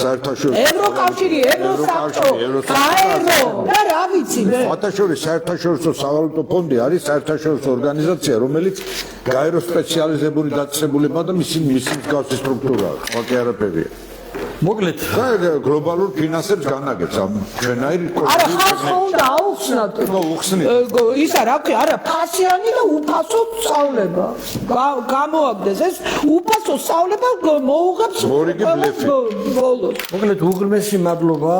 საერთაშორისო ევროკავშირი, ევროსაბჭო, გაერო და რა ვიცი მე. საერთაშორისო სავალუტო ფონდი არის საერთაშორისო ორგანიზაცია, რომელიც გაერო სპეციალიზებული დაწესებულება და მისი მსგავსი სტრუქტურაა. სხვა კი არაფერია. მოკლედ გლობალურ ფინანსებს განაგებს ამ ჩვენაირი არა ხალხს უნდა აუხსნათ. ისა რა ქვია, არა ფასიანი და უფასო სწავლება. გამოაგდეს ეს უფასო სწავლება მოუღებს ბოლოს. მოკლედ უღრმესი მადლობა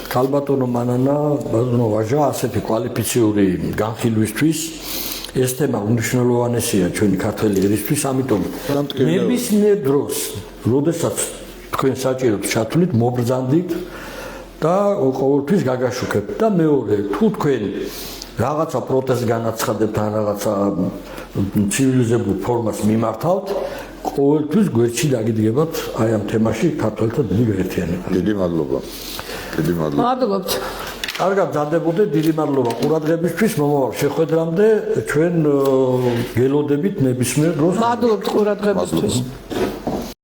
ქალბატონო მანანა, ბატონო ვაჟა, ასეთი კვალიფიციური განხილვისთვის. ეს თემა უმნიშვნელოვანესია ჩვენი ქართველი ერისთვის, ამიტომ ნებისმიერ დროს, როდესაც თქვენ საჭიროდ ჩათვლით, მობრძანდით და ყოველთვის გაგაშუქებთ და მეორე, თუ თქვენ რაღაცა პროტესტს განაცხადებთ ან რაღაცა ცივილიზებულ ფორმას მიმართავთ, ყოველთვის გვერდში დაგიდგებათ აი ამ თემაში ქართველთა დიდი გაერთიანება. დიდი მადლობა. მადლობთ. კარგად დადებოდეთ, დიდი მადლობა ყურადღებისთვის, მომავალ შეხვედრამდე ჩვენ გელოდებით ნებისმიერ დროს. მადლობთ ყურადღებისთვის.